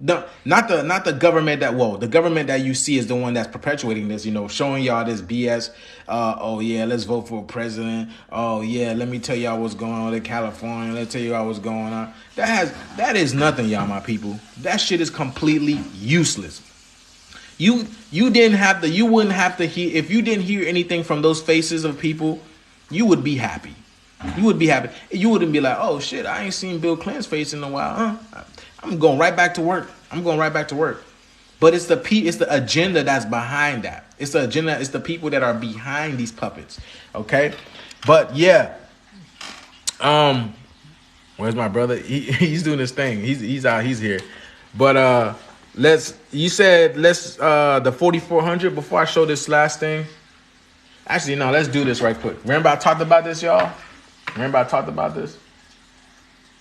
Not the government the government that you see is the one that's perpetuating this, showing y'all this BS. Oh yeah, let's vote for a president. Oh yeah, let me tell y'all what's going on in California. Let's tell y'all what's going on. That is nothing, y'all, my people. That shit is completely useless. You wouldn't have to hear, if you didn't hear anything from those faces of people, you would be happy. You wouldn't be like, oh shit, I ain't seen Bill Clinton's face in a while. I'm going right back to work. But it's the agenda that's behind that. It's the agenda. It's the people that are behind these puppets. Okay. But yeah. Where's my brother? He's doing his thing. He's out. He's here. But the 4400 before I show this last thing. Actually, no, let's do this right quick. Remember I talked about this, y'all?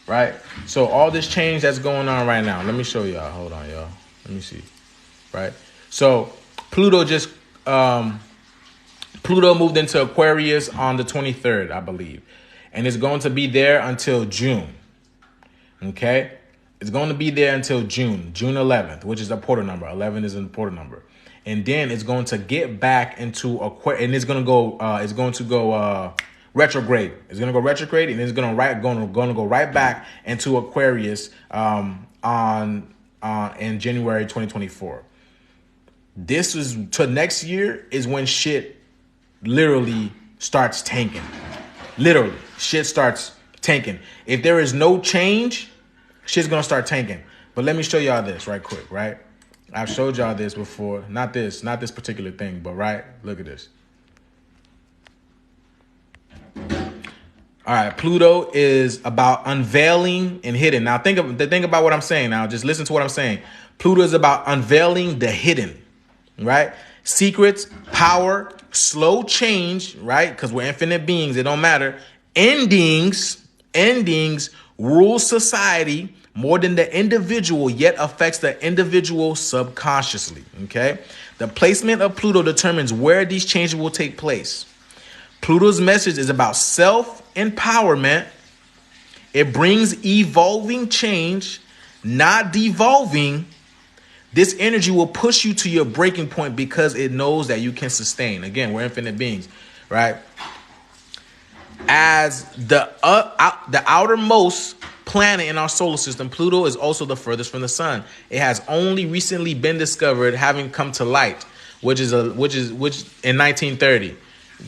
Right? So all this change that's going on right now. Let me show y'all. Hold on, y'all. Let me see. Right? So Pluto moved into Aquarius on the 23rd, I believe. And it's going to be there until June. Okay? It's going to be there until June 11th, which is a portal number. 11 is a portal number. And then it's going to get back into Aquarius, and it's going to go retrograde. It's going to go retrograde, and it's going to go right back into Aquarius in January 2024. This is to next year is when shit literally starts tanking. Literally, shit starts tanking. If there is no change, shit's going to start tanking. But let me show y'all this right quick, right? I've showed y'all this before. Not this particular thing, but right? Look at this. All right, Pluto is about unveiling and hidden. Now think about what I'm saying now. Just listen to what I'm saying. Pluto is about unveiling the hidden, right? Secrets, power, slow change, right? Because we're infinite beings. It don't matter. Endings rule society more than the individual, yet affects the individual subconsciously, okay? The placement of Pluto determines where these changes will take place. Pluto's message is about self-empowerment. It brings evolving change, not devolving. This energy will push you to your breaking point because it knows that you can sustain. Again, we're infinite beings, right? As the outermost planet in our solar system, Pluto is also the furthest from the sun. It has only recently been discovered, having come to light, which in 1930.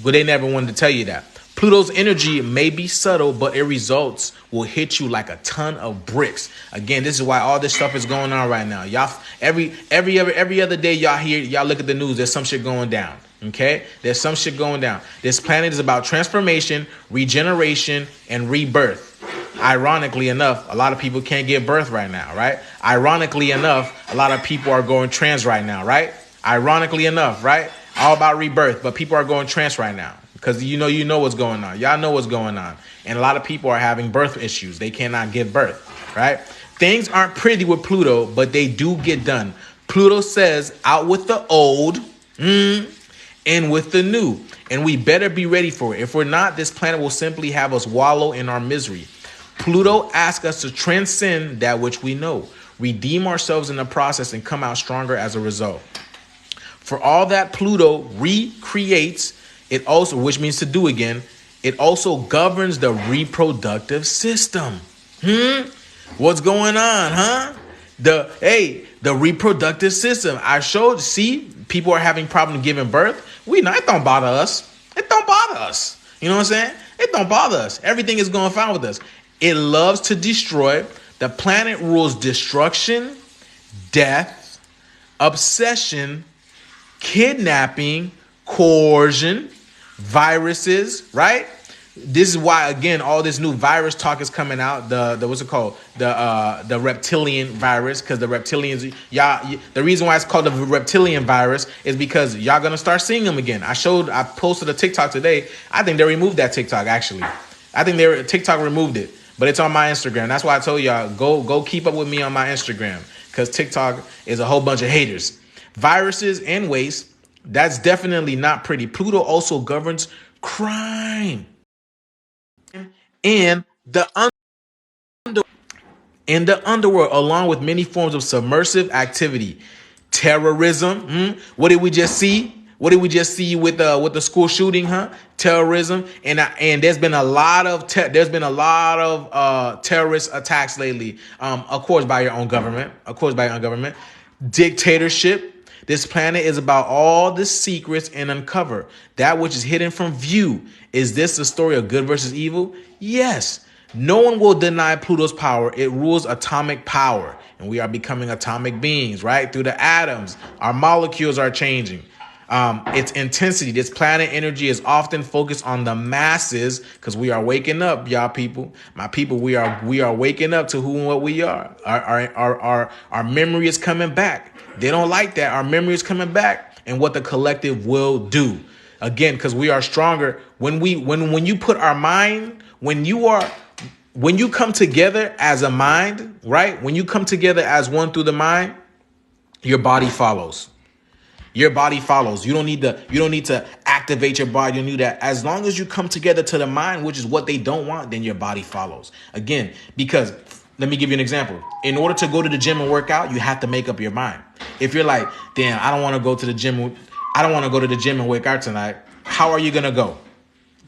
But they never wanted to tell you that. Pluto's energy may be subtle, but it results will hit you like a ton of bricks. Again, this is why all this stuff is going on right now. Y'all, every other day y'all look at the news, there's some shit going down. Okay? There's some shit going down. This planet is about transformation, regeneration, and rebirth. Ironically enough, a lot of people can't give birth right now, right? Ironically enough, a lot of people are going trans right now, right? Ironically enough, right? All about rebirth, but people are going trans right now. Because you know what's going on. Y'all know what's going on. And a lot of people are having birth issues. They cannot give birth, right? Things aren't pretty with Pluto, but they do get done. Pluto says, out with the old and with the new. And we better be ready for it. If we're not, this planet will simply have us wallow in our misery. Pluto asks us to transcend that which we know, redeem ourselves in the process, and come out stronger as a result. For all that Pluto recreates, it also, which means to do again, it also governs the reproductive system. What's going on, huh? The reproductive system. I showed, see, people are having problems giving birth. It don't bother us. It don't bother us. You know what I'm saying? It don't bother us. Everything is going fine with us. It loves to destroy. The planet rules destruction, death, obsession, kidnapping, coercion, viruses, right? This is why, again, all this new virus talk is coming out. The what's it called? The reptilian virus, because the reptilians, the reason why it's called the reptilian virus is because y'all gonna start seeing them again. I posted a TikTok today. I think they removed that TikTok, actually. I think TikTok removed it, but it's on my Instagram. That's why I told y'all, go keep up with me on my Instagram, because TikTok is a whole bunch of haters. Viruses and waste. That's definitely not pretty. Pluto also governs crime and the underworld, along with many forms of submersive activity. Terrorism. What did we just see? What did we just see with the school shooting? Terrorism, and there's been a lot of terrorist attacks lately. Of course, by your own government. Dictatorship. This planet is about all the secrets and uncover that which is hidden from view. Is this the story of good versus evil? Yes. No one will deny Pluto's power. It rules atomic power, and we are becoming atomic beings, right? Through the atoms, our molecules are changing. Its intensity, this planet energy is often focused on the masses, because we are waking up, y'all people. My people, we are waking up to who and what we are. Our memory is coming back. They don't like that. Our memory is coming back, and what the collective will do. Again, because we are stronger. When you put our mind, when you come together as a mind, right? When you come together as one through the mind, your body follows. Your body follows. You don't need to activate your body. You need that. As long as you come together to the mind, which is what they don't want, then your body follows. Again, because let me give you an example. In order to go to the gym and work out, you have to make up your mind. If you're like, damn, I don't want to go to the gym. I don't want to go to the gym and work out tonight. How are you going to go?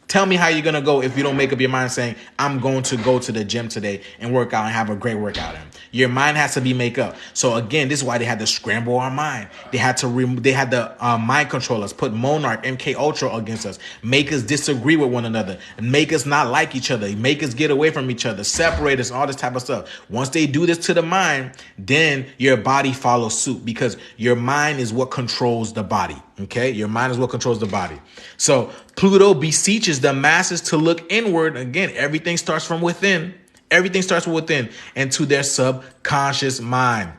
Tell me how you're going to go if you don't make up your mind saying, I'm going to go to the gym today and work out and have a great workout. Your mind has to be made up. So again, this is why they had to scramble our mind. They had to mind control us, put Monarch, MK Ultra against us, make us disagree with one another, make us not like each other, make us get away from each other, separate us, all this type of stuff. Once they do this to the mind, then your body follows suit, because your mind is what controls the body. Okay, your mind is what controls the body. So Pluto beseeches the masses to look inward. Again, everything starts from within. Everything starts from within and to their subconscious mind.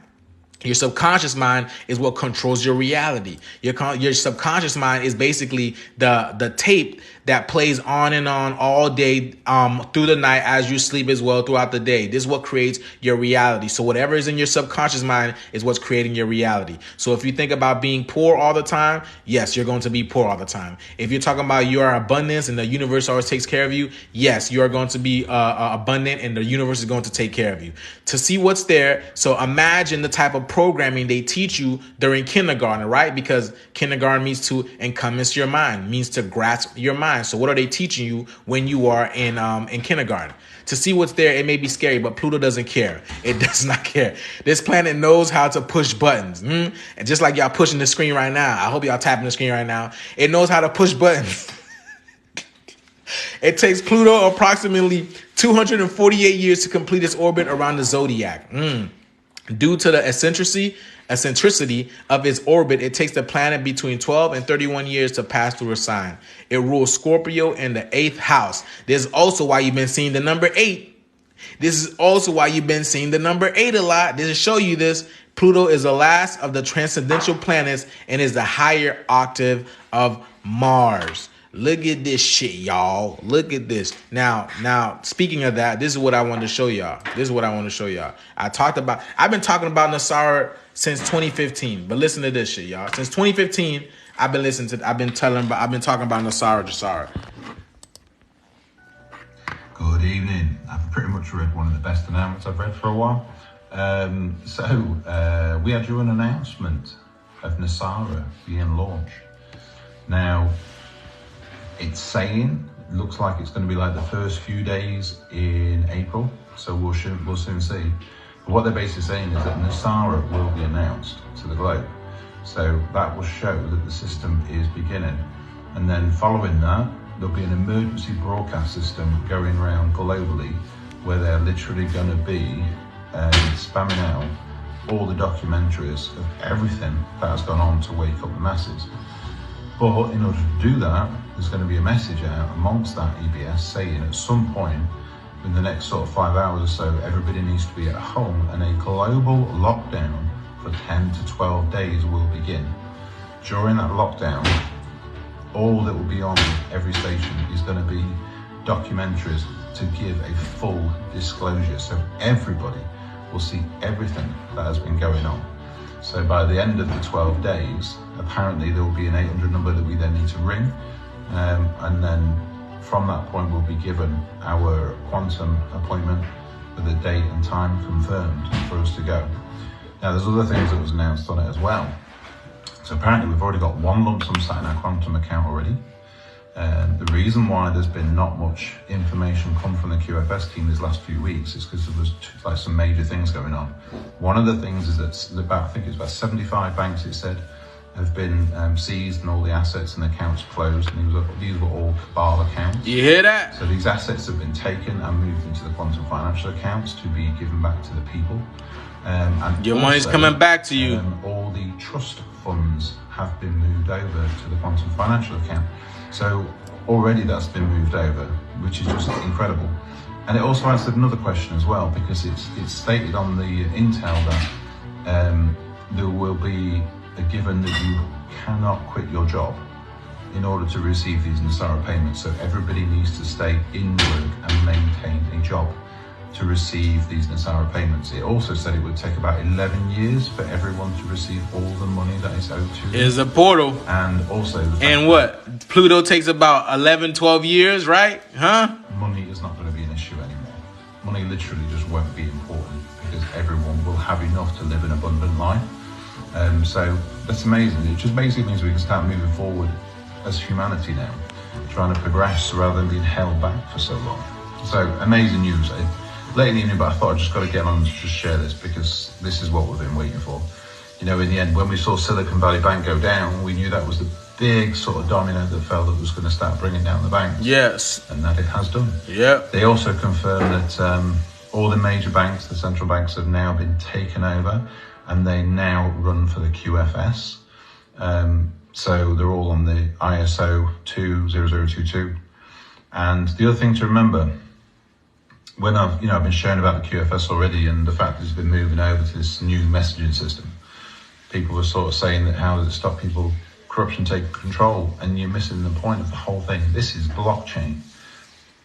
Your subconscious mind is what controls your reality. Your subconscious mind is basically the tape that plays on and on all day through the night as you sleep as well throughout the day. This is what creates your reality. So whatever is in your subconscious mind is what's creating your reality. So if you think about being poor all the time, yes, you're going to be poor all the time. If you're talking about your abundance and the universe always takes care of you, yes, you are going to be abundant and the universe is going to take care of you. To see what's there, so imagine the type of programming they teach you during kindergarten, right? Because kindergarten means to encompass your mind, means to grasp your mind. So what are they teaching you when you are in kindergarten? To see what's there, it may be scary, but Pluto doesn't care. It does not care. This planet knows how to push buttons. And just like y'all pushing the screen right now, I hope y'all tapping the screen right now. It knows how to push buttons. It takes Pluto approximately 248 years to complete its orbit around the zodiac. Due to the eccentricity of its orbit, it takes the planet between 12 and 31 years to pass through a sign. It rules Scorpio in the 8th house. This is also why you've been seeing the number 8. This is also why you've been seeing the number 8 a lot. This is show you this. Pluto is the last of the transcendental planets and is the higher octave of Mars. Look at this shit, y'all. Look at this. Now, speaking of that, this is what I wanted to show y'all. I've been talking about Nasara since 2015, but listen to this shit, y'all. Since 2015, I've been talking about Nasara. Good evening. I've pretty much read one of the best announcements I've read for a while. We had an announcement of Nasara being launched. Now, it's saying, looks like it's going to be like the first few days in April, so we'll soon see. But what they're basically saying is that Nasara will be announced to the globe. So that will show that the system is beginning. And then following that, there'll be an emergency broadcast system going around globally where they're literally going to be spamming out all the documentaries of everything that has gone on to wake up the masses. But in order to do that, there's going to be a message out amongst that EBS saying at some point in the next sort of 5 hours or so, everybody needs to be at home and a global lockdown for 10 to 12 days will begin. During that lockdown, all that will be on every station is going to be documentaries to give a full disclosure. So everybody will see everything that has been going on. So by the end of the 12 days, apparently there will be an 800 number that we then need to ring. And then from that point, we'll be given our quantum appointment with a date and time confirmed for us to go. Now, there's other things that was announced on it as well. So apparently we've already got one lump sum sat in our quantum account already. The reason why there's been not much information come from the QFS team these last few weeks is because there was some major things going on. One of the things is that I think it's about 75 banks, it said, have been seized and all the assets and accounts closed, and these were all cabal accounts. You hear that? So these assets have been taken and moved into the quantum financial accounts to be given back to the people. And your money's coming back to you. All the trust funds have been moved over to the quantum financial account. So already that's been moved over, which is just incredible. And it also answered another question as well, because it's stated on the intel that there will be a given that you cannot quit your job in order to receive these Nasara payments. So everybody needs to stay in work and maintain a job to receive these Nasara payments. It also said it would take about 11 years for everyone to receive all the money that is owed to them. Is a portal. And also... And what? Pluto takes about 11, 12 years, right? Huh? Money is not going to be an issue anymore. Money literally just won't be important because everyone will have enough to live an abundant life. So that's amazing. It just basically means we can start moving forward as humanity now, trying to progress rather than being held back for so long. So amazing news. Late in the evening, but I thought I just got to get on and just share this because this is what we've been waiting for. You know, in the end, when we saw Silicon Valley Bank go down, we knew that was the big sort of domino that fell that was going to start bringing down the banks. Yes. And that it has done. Yeah. They also confirmed that all the major banks, the central banks, have now been taken over and they now run for the QFS. So they're all on the ISO 20022. And the other thing to remember, when I've been sharing about the QFS already and the fact that it's been moving over to this new messaging system, people were sort of saying that how does it stop corruption taking control? And you're missing the point of the whole thing. This is blockchain.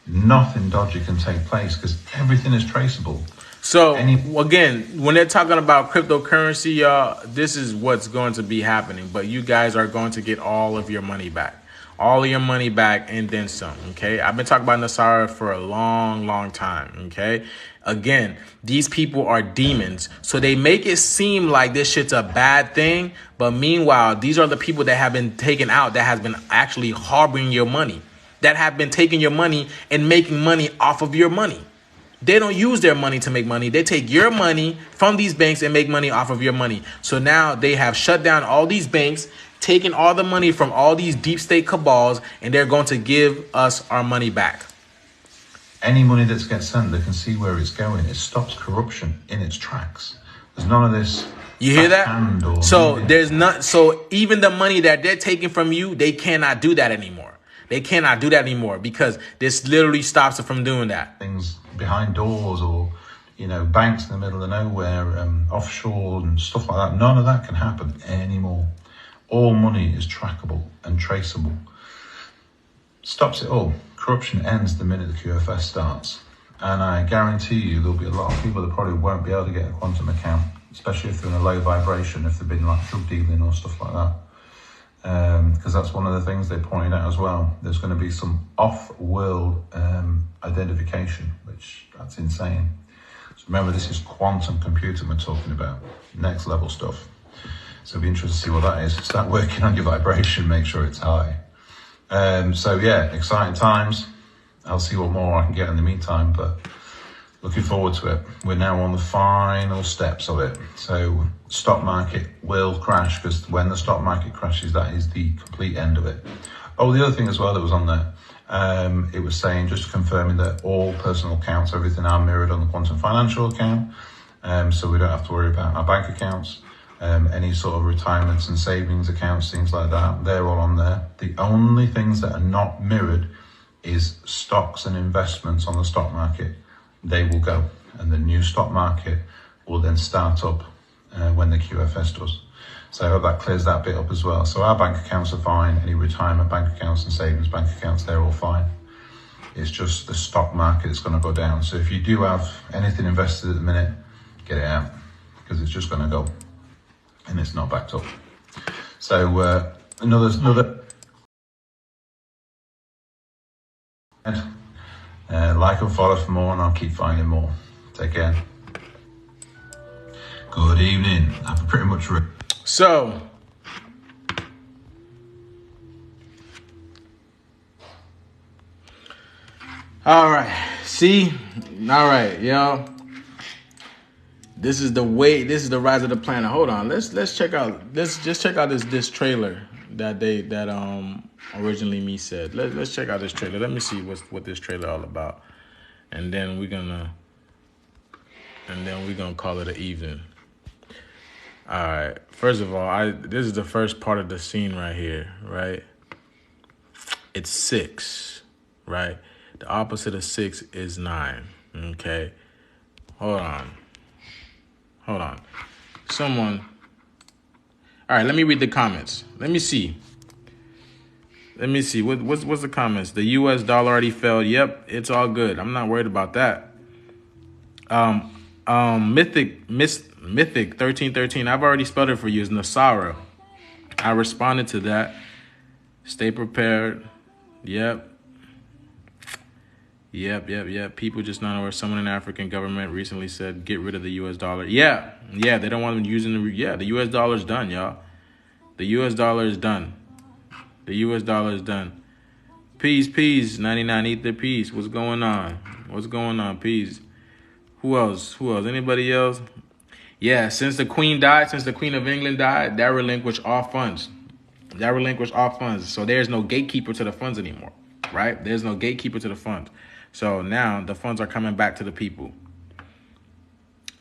Nothing dodgy can take place because everything is traceable. So again, when they're talking about cryptocurrency, y'all, this is what's going to be happening. But you guys are going to get all of your money back. All of your money back and then some, okay? I've been talking about Nasara for a long, long time, okay? Again, these people are demons. So they make it seem like this shit's a bad thing. But meanwhile, these are the people that have been taken out, that has been actually harboring your money, that have been taking your money and making money off of your money. They don't use their money to make money. They take your money from these banks and make money off of your money. So now they have shut down all these banks. taking all the money from all these deep state cabals, and they're going to give us our money back. Any money that gets sent, they can see where it's going. It stops corruption in its tracks. There's none of this. You hear that? So there's not. So even the money that they're taking from you, they cannot do that anymore. They cannot do that anymore because this literally stops it from doing that. Things behind doors or, banks in the middle of nowhere, offshore and stuff like that. None of that can happen anymore. All money is trackable and traceable. Stops it all. Corruption ends the minute the QFS starts. And I guarantee you there'll be a lot of people that probably won't be able to get a quantum account, especially if they're in a low vibration, if they've been like drug dealing or stuff like that. Because that's one of the things they pointed out as well. There's going to be some off-world identification, which that's insane. So remember, this is quantum computing we're talking about, next level stuff. So it'll be interesting to see what that is. Start working on your vibration, make sure it's high. So yeah, exciting times. I'll see what more I can get in the meantime, but looking forward to it. We're now on the final steps of it. So stock market will crash, because when the stock market crashes, that is the complete end of it. Oh, the other thing as well that was on there, it was saying, just confirming that all personal accounts, everything are mirrored on the quantum financial account. So we don't have to worry about our bank accounts. Any sort of retirements and savings accounts, things like that, they're all on there. The only things that are not mirrored is stocks and investments on the stock market. They will go, and the new stock market will then start up when the QFS does. So I hope that clears that bit up as well. So our bank accounts are fine. Any retirement bank accounts and savings bank accounts, they're all fine. It's just the stock market is going to go down. So if you do have anything invested at the minute, get it out, because it's just going to go. And it's not backed up. So another like and follow for more, and I'll keep finding more. Take care. Good evening. I've pretty much so all right. See? All right, y'all. This is the way. This is the rise of the planet. Hold on. Let's check out. Let's just check out this trailer that originally me said. Let's check out this trailer. Let me see what this trailer all about, and then we're gonna call it an evening. All right. First of all, this is the first part of the scene right here. Right. It's 6. Right. The opposite of 6 is 9. Okay. Hold on. Someone. All right, let me read the comments. Let me see. What's the comments? The US dollar already fell. Yep, it's all good. I'm not worried about that. Mythic 1313. I've already spelled it for you. It's Nasara. I responded to that. Stay prepared. Yep. People just not aware. Someone in the African government recently said, get rid of the US dollar. Yeah. They don't want them using the US dollar is done, y'all. The US dollar is done. Peace. 99 Ether, peace. What's going on? Peace. Who else? Anybody else? Yeah, since the Queen of England died, that relinquished all funds. So there's no gatekeeper to the funds anymore, right? There's no gatekeeper to the funds. So now the funds are coming back to the people.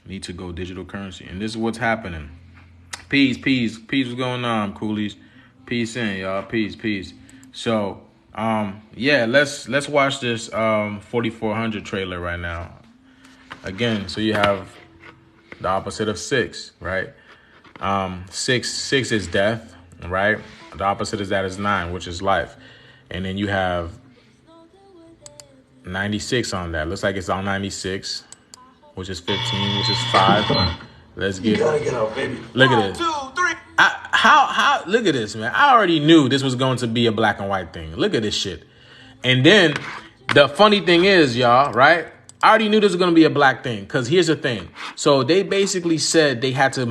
Need to go digital currency. And this is what's happening. Peace. What's going on, coolies? Peace in, y'all. Peace. So, let's watch this 4400 trailer right now. Again, so you have the opposite of 6, right? 6 is death, right? The opposite is that is 9, which is life. And then you have 96 on that. Looks like it's on 96, which is 15, which is 5. Let's get. You gotta get out, baby. Look at this. 1, 2, 3. How? Look at this, man. I already knew this was going to be a black and white thing. Look at this shit. And then the funny thing is, y'all, right? I already knew this was going to be a black thing, because here's the thing. So they basically said they had to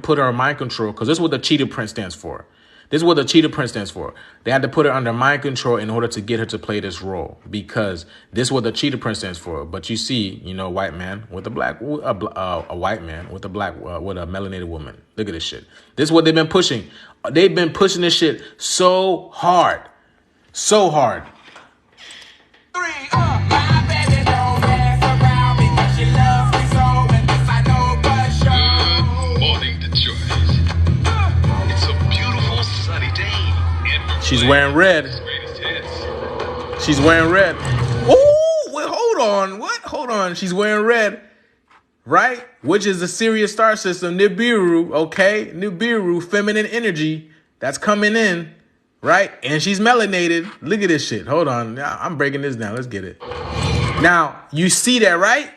put her on mind control, because this is what the cheetah print stands for. This is what the cheetah print stands for. They had to put her under mind control in order to get her to play this role, because this is what the cheetah print stands for. But you see, you know, a white man with a black, a white man with a black, with a melanated woman. Look at this shit. This is what they've been pushing. They've been pushing this shit so hard. So hard. She's wearing red. She's wearing red. Ooh, wait, hold on. What? Hold on. She's wearing red, right? Which is the Sirius star system, Nibiru, okay? Nibiru, feminine energy that's coming in, right? And she's melanated. Look at this shit. Hold on. I'm breaking this down. Let's get it. Now, you see that, right?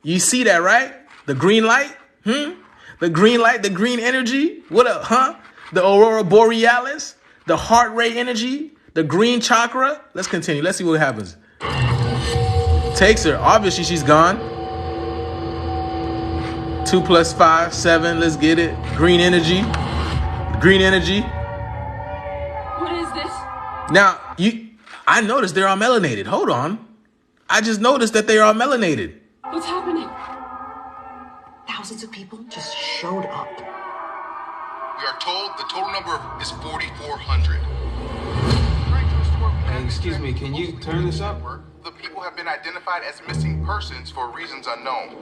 You see that, right? The green light? The green light, the green energy? What up, huh? The aurora borealis? The heart rate energy, the green chakra. Let's continue. Let's see what happens. Takes her. Obviously, she's gone. 2 + 5, 7. Let's get it. Green energy. Green energy. What is this? Now, I noticed they're all melanated. Hold on. I just noticed that they're all melanated. What's happening? Thousands of people just showed up. We are told the total number is 4,400. Hey, excuse me, can you turn this up? The people have been identified as missing persons for reasons unknown.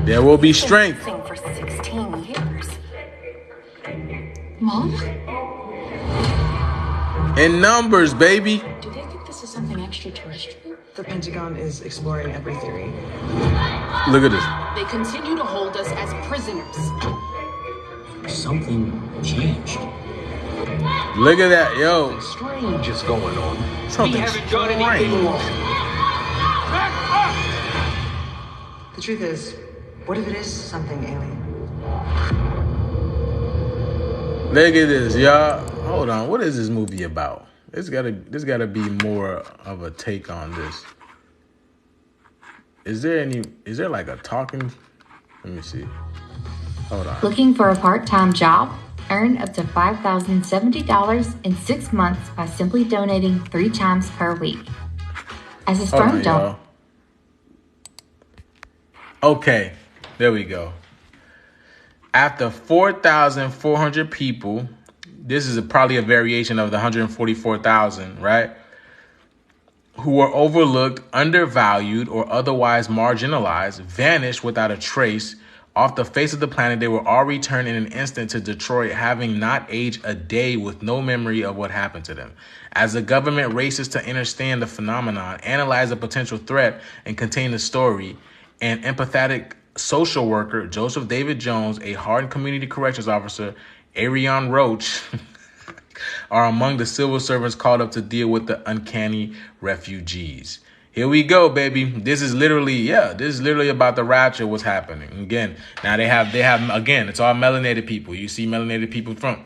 There will be strength. For 16 years. Mom? In numbers, baby. Do they think this is something extraterrestrial? The Pentagon is exploring every theory. Look at this. They continue to hold us as prisoners. Something changed. Look at that, yo. Strange is going on. Something strange. The truth is, what if it is something alien? Look at this, y'all. Hold on. What is this movie about? This gotta be more of a take on this. Is there like a talking? Let me see. Hold on. Looking for a part-time job? Earn up to $5,070 in 6 months by simply donating 3 times per week. As a sperm donor. Okay, there we go. After 4,400 people, this is probably a variation of the 144,000, right? Who were overlooked, undervalued, or otherwise marginalized, vanished without a trace. Off the face of the planet, they were all returned in an instant to Detroit, having not aged a day, with no memory of what happened to them. As the government races to understand the phenomenon, analyze the potential threat, and contain the story, an empathetic social worker, Joseph David Jones, a hardened community corrections officer, Ariane Roach, are among the civil servants called up to deal with the uncanny refugees. Here we go, baby. This is literally about the rapture, what's happening. Again, now they have again, it's all melanated people. You see melanated people front,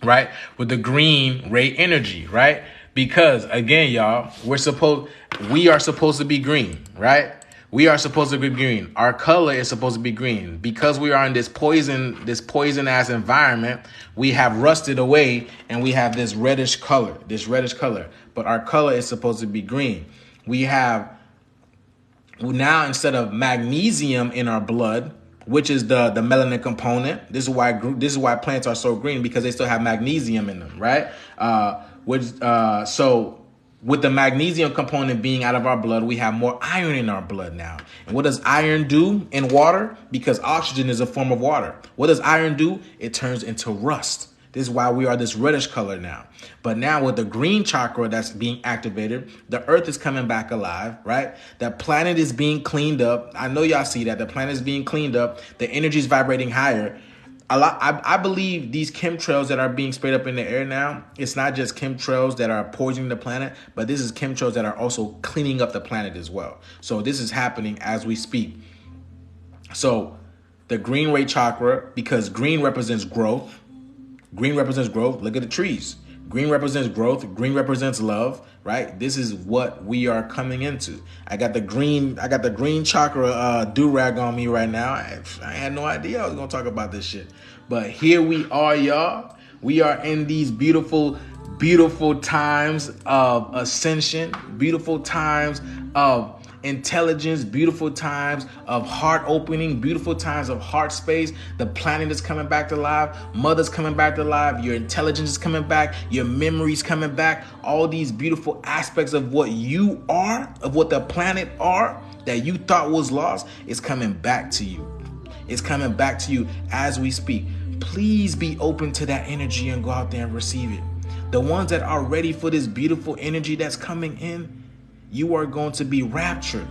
right? With the green ray energy, right? Because again, y'all, we are supposed to be green, right? We are supposed to be green. Our color is supposed to be green. Because we are in this poison-ass environment, we have rusted away and we have this reddish color. But our color is supposed to be green. We have now, instead of magnesium in our blood, which is the melanin component. This is why plants are so green, because they still have magnesium in them, right? So with the magnesium component being out of our blood, we have more iron in our blood now. And what does iron do in water? Because oxygen is a form of water. What does iron do? It turns into rust. This is why we are this reddish color now. But now with the green chakra that's being activated, the earth is coming back alive, right? The planet is being cleaned up. I know y'all see that. The planet is being cleaned up. The energy is vibrating higher. I believe these chemtrails that are being sprayed up in the air now, it's not just chemtrails that are poisoning the planet, but this is chemtrails that are also cleaning up the planet as well. So this is happening as we speak. So the green ray chakra, because green represents growth. Green represents growth. Look at the trees. Green represents growth. Green represents love, right? This is what we are coming into. I got the green chakra do-rag on me right now. I had no idea I was going to talk about this shit. But here we are, y'all. We are in these beautiful, beautiful times of ascension, beautiful times of intelligence, beautiful times of heart opening, beautiful times of heart space. The planet is coming back to life. Mother's coming back to life. Your intelligence is coming back. Your memories coming back. All these beautiful aspects of what you are, of what the planet are, that you thought was lost, is coming back to you. It's coming back to you as we speak. Please be open to that energy and go out there and receive it. The ones that are ready for this beautiful energy that's coming in, you are going to be raptured.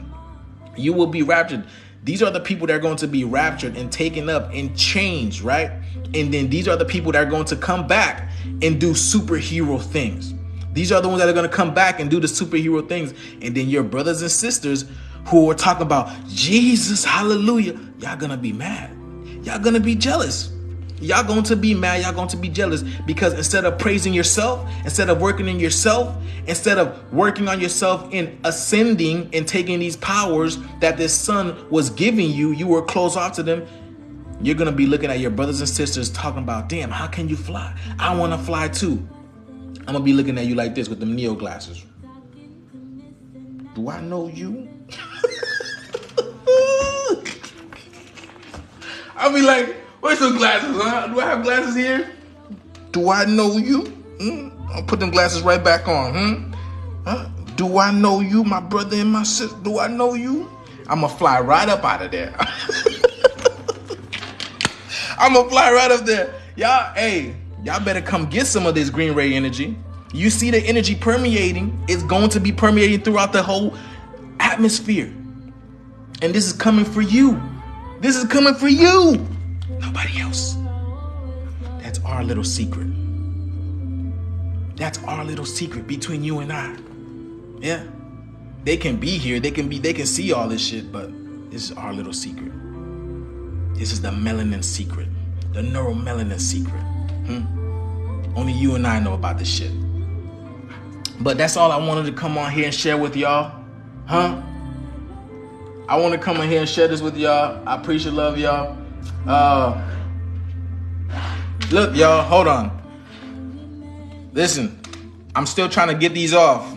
You will be raptured. These are the people that are going to be raptured and taken up and changed, right? And then these are the people that are going to come back and do superhero things. These are the ones that are going to come back and do the superhero things. And then your brothers and sisters who are talking about Jesus, hallelujah, y'all going to be mad. Y'all going to be jealous. Y'all going to be mad. Y'all going to be jealous because instead of praising yourself, instead of working in yourself, instead of working on yourself in ascending and taking these powers that this son was giving you, you were closed off to them. You're going to be looking at your brothers and sisters talking about, damn, how can you fly? I want to fly too. I'm going to be looking at you like this with them Neo glasses. Do I know you? I'll be like, where's some glasses, huh? Do I have glasses here? Do I know you? I'll put them glasses right back on. Huh? Do I know you, my brother and my sister? Do I know you? I'm going to fly right up out of there. I'm going to fly right up there. Y'all better come get some of this green ray energy. You see the energy permeating. It's going to be permeating throughout the whole atmosphere. And this is coming for you. This is coming for you. Nobody else. That's our little secret. That's our little secret between you and I. Yeah. They can be here. They can see all this shit, but this is our little secret. This is the melanin secret. The neuromelanin secret. Only you and I know about this shit. But that's all I wanted to come on here and share with y'all. I want to come in here and share this with y'all. I appreciate love y'all. Look, y'all, hold on. Listen, I'm still trying to get these off.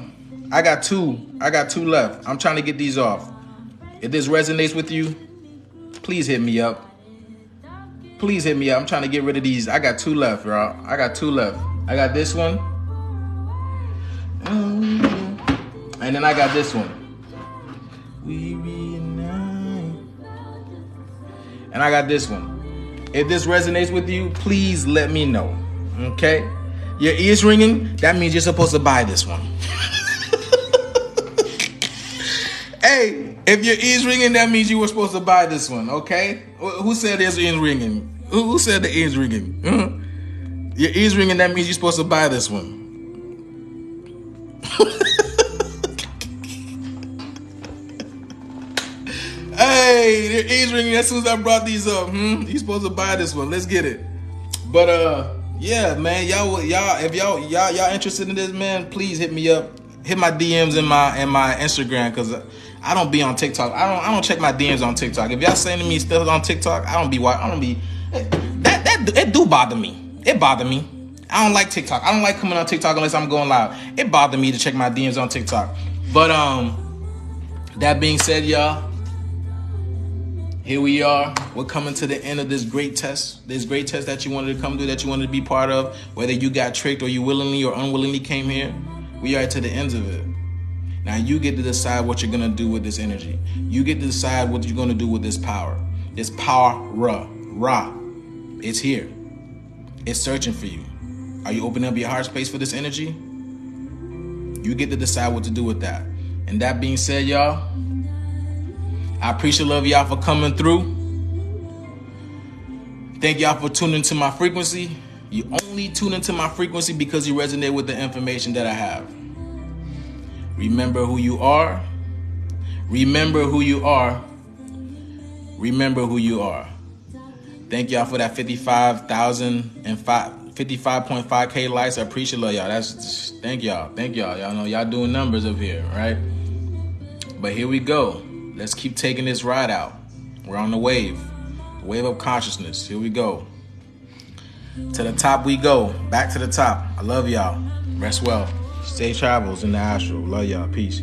I got two left. I'm trying to get these off. If this resonates with you, please hit me up. Please hit me up. I'm trying to get rid of these. I got two left, y'all. I got two left. I got this one. And then I got this one. We reunite. And I got this one. If this resonates with you, please let me know. Okay? Your ears ringing? That means you're supposed to buy this one. Hey, if your ears ringing, that means you were supposed to buy this one. Okay? Who said there's ears ringing? Who said the ears ringing? Your ears ringing, that means you're supposed to buy this one. Hey, their ears ringing as soon as I brought these up. You supposed to buy this one. Let's get it. But yeah, man, y'all, if y'all interested in this, man, please hit me up. Hit my DMs in my Instagram, cause I don't be on TikTok. I don't check my DMs on TikTok. If y'all sending me stuff on TikTok, it do bother me. It bothered me. I don't like TikTok. I don't like coming on TikTok unless I'm going live. It bothered me to check my DMs on TikTok. But that being said, y'all, here we are. We're coming to the end of this great test. This great test that you wanted to come to, that you wanted to be part of, whether you got tricked or you willingly or unwillingly came here. We are to the ends of it. Now you get to decide what you're going to do with this energy. You get to decide what you're going to do with this power. This power, Ra. It's here. It's searching for you. Are you opening up your heart space for this energy? You get to decide what to do with that. And that being said, y'all, I appreciate love y'all for coming through. Thank y'all for tuning into my frequency. You only tune into my frequency because you resonate with the information that I have. Remember who you are. Remember who you are. Remember who you are. Thank y'all for that 55.5K likes. I appreciate y'all. Thank y'all. Thank y'all. Y'all know y'all doing numbers up here, right? But here we go. Let's keep taking this ride out. We're on the wave of consciousness. Here we go. To the top we go. Back to the top. I love y'all. Rest well. Stay travels in the astral. Love y'all. Peace.